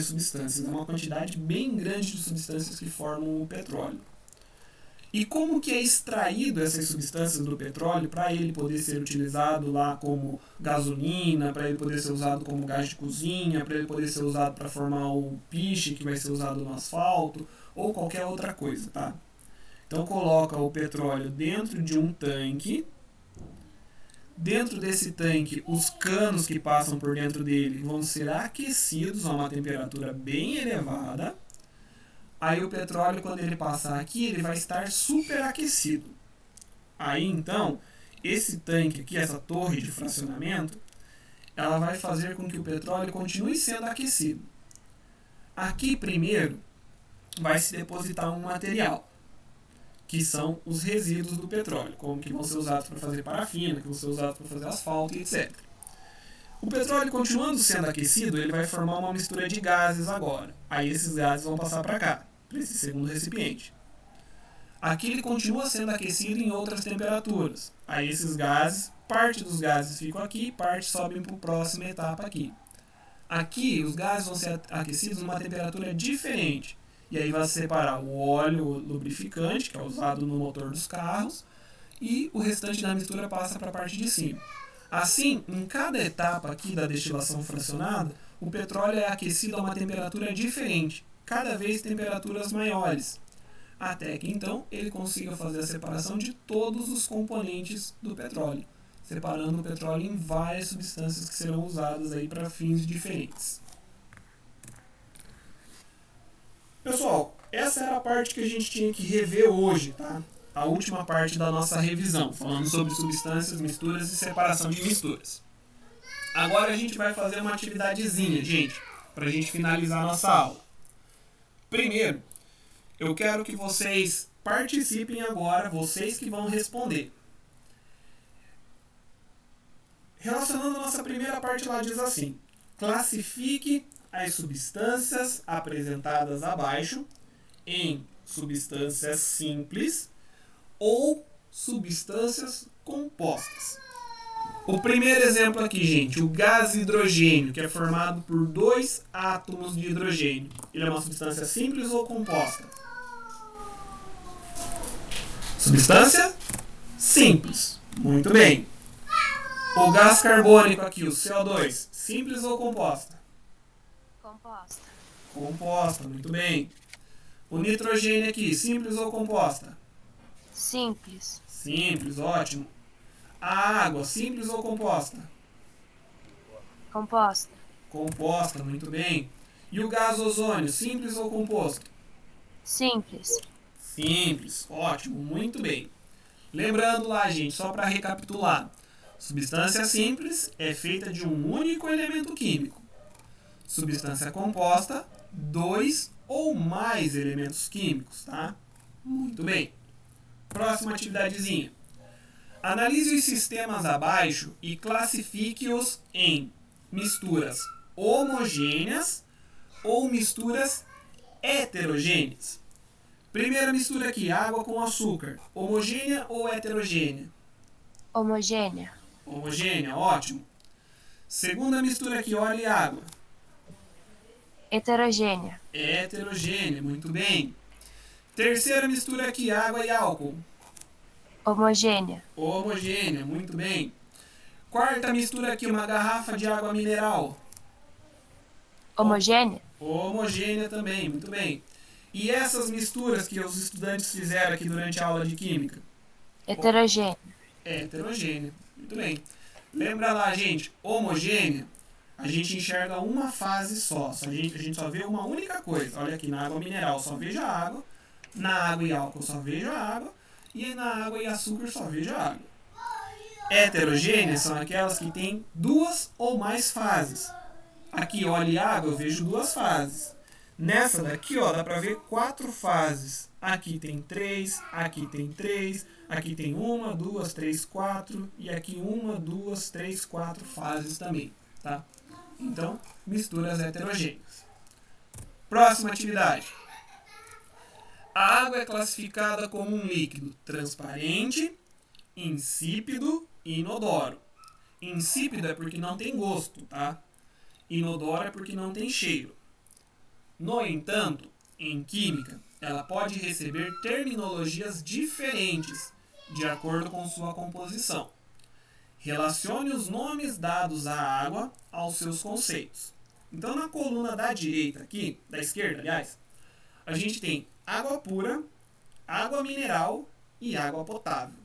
substâncias. É uma quantidade bem grande de substâncias que formam o petróleo. E como que é extraído essas substâncias do petróleo para ele poder ser utilizado lá como gasolina, para ele poder ser usado como gás de cozinha, para ele poder ser usado para formar o piche que vai ser usado no asfalto ou qualquer outra coisa, tá? Então coloca o petróleo dentro de um tanque. Dentro desse tanque, os canos que passam por dentro dele vão ser aquecidos a uma temperatura bem elevada. Aí o petróleo, quando ele passar aqui, ele vai estar superaquecido. Aí então, esse tanque aqui, essa torre de fracionamento, ela vai fazer com que o petróleo continue sendo aquecido. Aqui primeiro vai se depositar um material, que são os resíduos do petróleo, como que vão ser usados para fazer parafina, que vão ser usados para fazer asfalto e etc. O petróleo continuando sendo aquecido, ele vai formar uma mistura de gases agora. Aí esses gases vão passar para cá, para esse segundo recipiente. Aqui ele continua sendo aquecido em outras temperaturas. Aí esses gases, parte dos gases ficam aqui, parte sobem para a próxima etapa aqui. Aqui os gases vão ser aquecidos numa temperatura diferente. E aí vai separar o óleo lubrificante, que é usado no motor dos carros, e o restante da mistura passa para a parte de cima. Assim, em cada etapa aqui da destilação fracionada, o petróleo é aquecido a uma temperatura diferente, cada vez temperaturas maiores, até que então ele consiga fazer a separação de todos os componentes do petróleo, separando o petróleo em várias substâncias que serão usadas aí para fins diferentes. Pessoal, essa era a parte que a gente tinha que rever hoje, tá? A última parte da nossa revisão, falando sobre substâncias, misturas e separação de misturas. Agora a gente vai fazer uma atividadezinha, gente, para a gente finalizar a nossa aula. Primeiro, eu quero que vocês participem agora, vocês que vão responder. Relacionando a nossa primeira parte lá, diz assim: classifique as substâncias apresentadas abaixo em substâncias simples ou substâncias compostas. O primeiro exemplo aqui, gente, o gás hidrogênio, que é formado por dois átomos de hidrogênio. Ele é uma substância simples ou composta? Substância simples. Muito bem. O gás carbônico aqui, o CO2, simples ou composta? Composta. Composta, muito bem. O nitrogênio aqui, simples ou composta? Simples. Simples, ótimo. A água, simples ou composta? Composta. Composta, muito bem. E o gás ozônio, simples ou composto? Simples. Simples, ótimo, muito bem. Lembrando lá, gente, só para recapitular. Substância simples é feita de um único elemento químico. Substância composta, dois ou mais elementos químicos, tá? Muito bem. Próxima atividadezinha. Analise os sistemas abaixo e classifique-os em misturas homogêneas ou misturas heterogêneas. Primeira mistura aqui, água com açúcar. Homogênea ou heterogênea? Homogênea. Homogênea, ótimo. Segunda mistura aqui, óleo e água. Heterogênea. Heterogênea, muito bem. Terceira mistura aqui, água e álcool. Homogênea. Homogênea, muito bem. Quarta mistura aqui, uma garrafa de água mineral. Homogênea. Homogênea também, muito bem. E essas misturas que os estudantes fizeram aqui durante a aula de química? Heterogênea. Heterogênea, muito bem. Lembra lá, gente, homogênea, a gente enxerga uma fase só. A gente só vê uma única coisa. Olha aqui, na água mineral só vejo a água, na água e álcool só vejo a água, e na água e açúcar só vejo a água. Heterogêneas são aquelas que têm duas ou mais fases. Aqui, óleo e água, eu vejo duas fases. Nessa daqui, ó, dá pra ver 4 fases. Aqui tem 3, aqui tem 3, aqui tem 1, 2, 3, 4, e aqui 1, 2, 3, 4 fases também, tá? Então, misturas heterogêneas. Próxima atividade. A água é classificada como um líquido transparente, insípido e inodoro. Insípido é porque não tem gosto, tá? Inodoro é porque não tem cheiro. No entanto, em química, ela pode receber terminologias diferentes de acordo com sua composição. Relacione os nomes dados à água aos seus conceitos. Então, na coluna da direita aqui, da esquerda, aliás, a gente tem água pura, água mineral e água potável.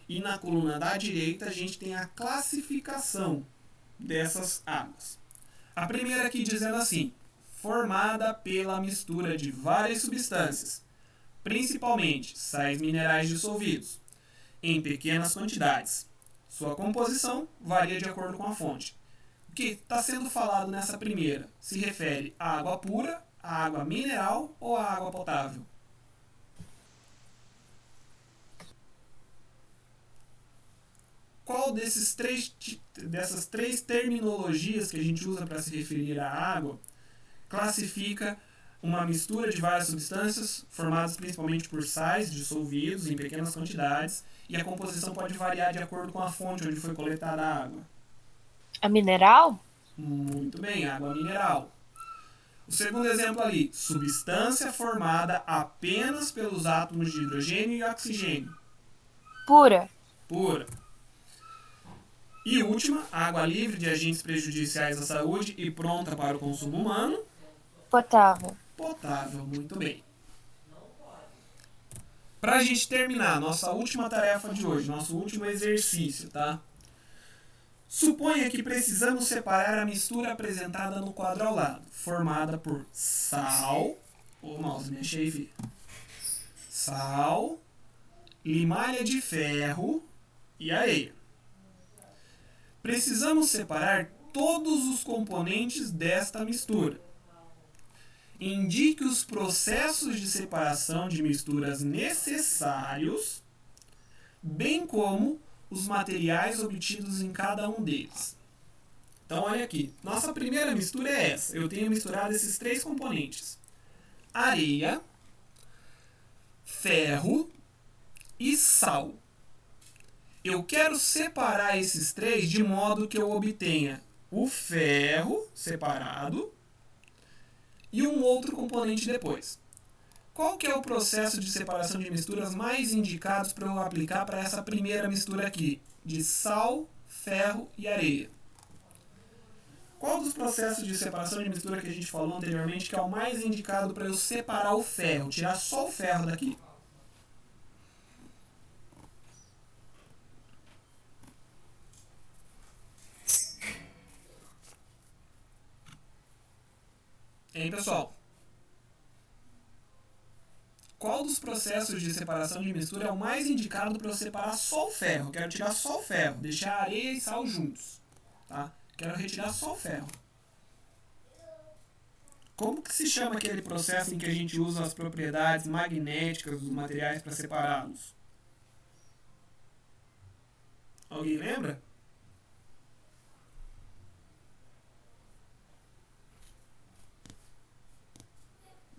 E na coluna da direita, a gente tem a classificação dessas águas. A primeira aqui dizendo assim: formada pela mistura de várias substâncias, principalmente sais minerais dissolvidos, em pequenas quantidades. Sua composição varia de acordo com a fonte. O que está sendo falado nessa primeira se refere à água pura, à água mineral ou à água potável? Qual dessas três terminologias que a gente usa para se referir à água classifica uma mistura de várias substâncias formadas principalmente por sais dissolvidos em pequenas quantidades, e a composição pode variar de acordo com a fonte onde foi coletada a água? A mineral? Muito bem, água mineral. O segundo exemplo ali, substância formada apenas pelos átomos de hidrogênio e oxigênio. Pura. Pura. E última, água livre de agentes prejudiciais à saúde e pronta para o consumo humano. Potável. Potável, muito bem. Para a gente terminar, nossa última tarefa de hoje, nosso último exercício, tá? Suponha que precisamos separar a mistura apresentada no quadro ao lado, formada por sal, mouse, mexe aí, filho. Sal, limalha de ferro e areia. Precisamos separar todos os componentes desta mistura. Indique os processos de separação de misturas necessários, bem como os materiais obtidos em cada um deles. Então, olha aqui. Nossa primeira mistura é essa. Eu tenho misturado esses 3 componentes: areia, ferro e sal. Eu quero separar esses 3 de modo que eu obtenha o ferro separado e um outro componente depois. Qual que é o processo de separação de misturas mais indicados para eu aplicar para essa primeira mistura aqui, de sal, ferro e areia? Qual dos processos de separação de mistura que a gente falou anteriormente que é o mais indicado para eu separar o ferro, tirar só o ferro daqui? Hein, pessoal? Qual dos processos de separação de mistura é o mais indicado para eu separar só o ferro? Quero tirar só o ferro, deixar areia e sal juntos. Tá? Quero retirar só o ferro. Como que se chama aquele processo em que a gente usa as propriedades magnéticas dos materiais para separá-los? Alguém lembra?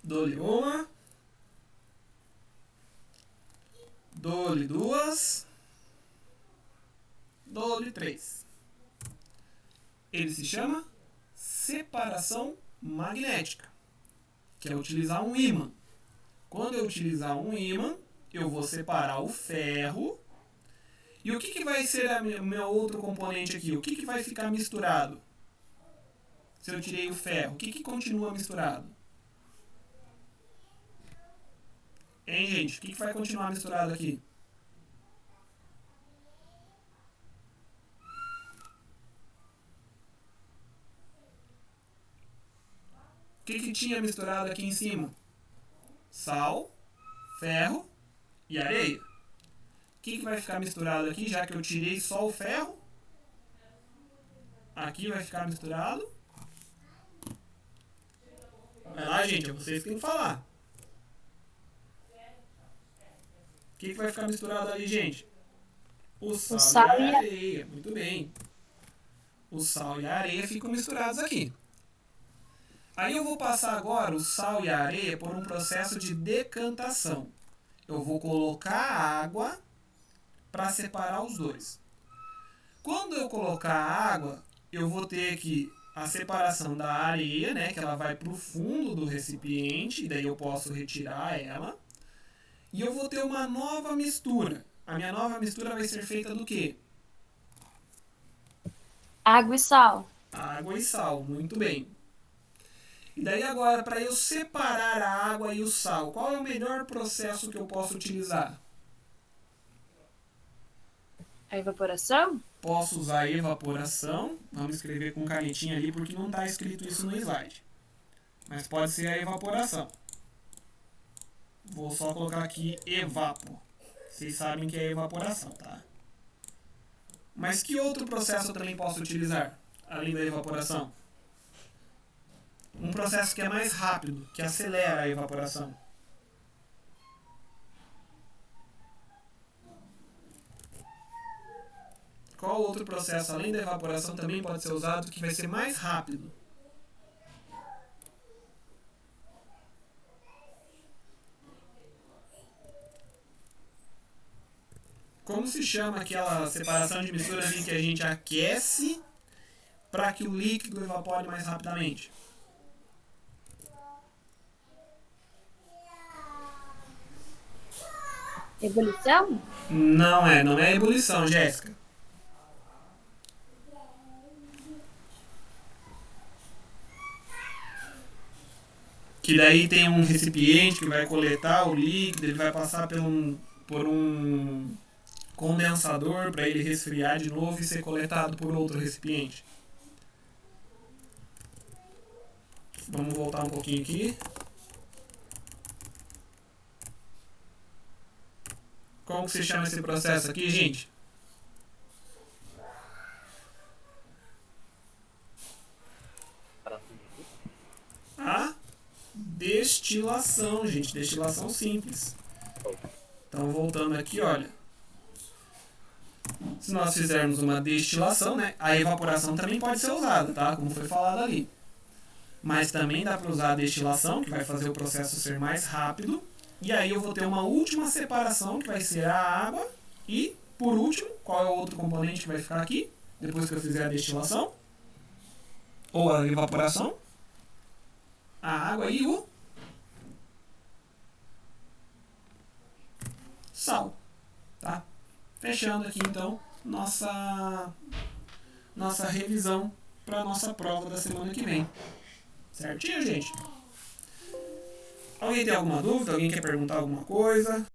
Dou-lhe uma. Dou-lhe duas. Dou-lhe três. Ele se chama separação magnética, que é utilizar um ímã. Quando eu utilizar um ímã, eu vou separar o ferro. E o que vai ser o meu outro componente aqui? O que vai ficar misturado? Se eu tirei o ferro, o que continua misturado? Hein, gente? O que vai continuar misturado aqui? O que tinha misturado aqui em cima? Sal, ferro e areia. O que vai ficar misturado aqui, já que eu tirei só o ferro? Aqui vai ficar misturado. Vai lá, gente, é vocês que têm que falar. O que vai ficar misturado ali, gente? O sal e a areia. Muito bem. O sal e a areia ficam misturados aqui. Aí eu vou passar agora o sal e a areia por um processo de decantação. Eu vou colocar água para separar os dois. Quando eu colocar a água, eu vou ter aqui a separação da areia, né, que ela vai para o fundo do recipiente, e daí eu posso retirar ela. E eu vou ter uma nova mistura. A minha nova mistura vai ser feita do quê? Água e sal. Água e sal, muito bem. E daí agora, para eu separar a água e o sal, qual é o melhor processo que eu posso utilizar? A evaporação? Posso usar a evaporação. Vamos escrever com canetinha ali, porque não está escrito isso no slide. Mas pode ser a evaporação. Vou só colocar aqui evapo. Vocês sabem que é evaporação, tá? Mas que outro processo eu também posso utilizar, além da evaporação? Um processo que é mais rápido, que acelera a evaporação. Qual outro processo, além da evaporação, também pode ser usado que vai ser mais rápido? Como se chama aquela separação de mistura ali que a gente aquece para que o líquido evapore mais rapidamente? Ebulição? Não é ebulição, Jéssica. Que daí tem um recipiente que vai coletar o líquido, ele vai passar por um condensador para ele resfriar de novo e ser coletado por outro recipiente. Vamos voltar um pouquinho aqui. Como que se chama esse processo aqui, gente? A destilação, gente. Destilação simples. Então, voltando aqui, olha. Se nós fizermos uma destilação, né, a evaporação também pode ser usada, tá? Como foi falado ali. Mas também dá para usar a destilação, que vai fazer o processo ser mais rápido. E aí eu vou ter uma última separação, que vai ser a água. E, por último, qual é o outro componente que vai ficar aqui? Depois que eu fizer a destilação. Ou a evaporação. A água e o sal. Tá? Fechando aqui, então, nossa revisão para a nossa prova da semana que vem. Certinho, gente? Alguém tem alguma dúvida? Alguém quer perguntar alguma coisa?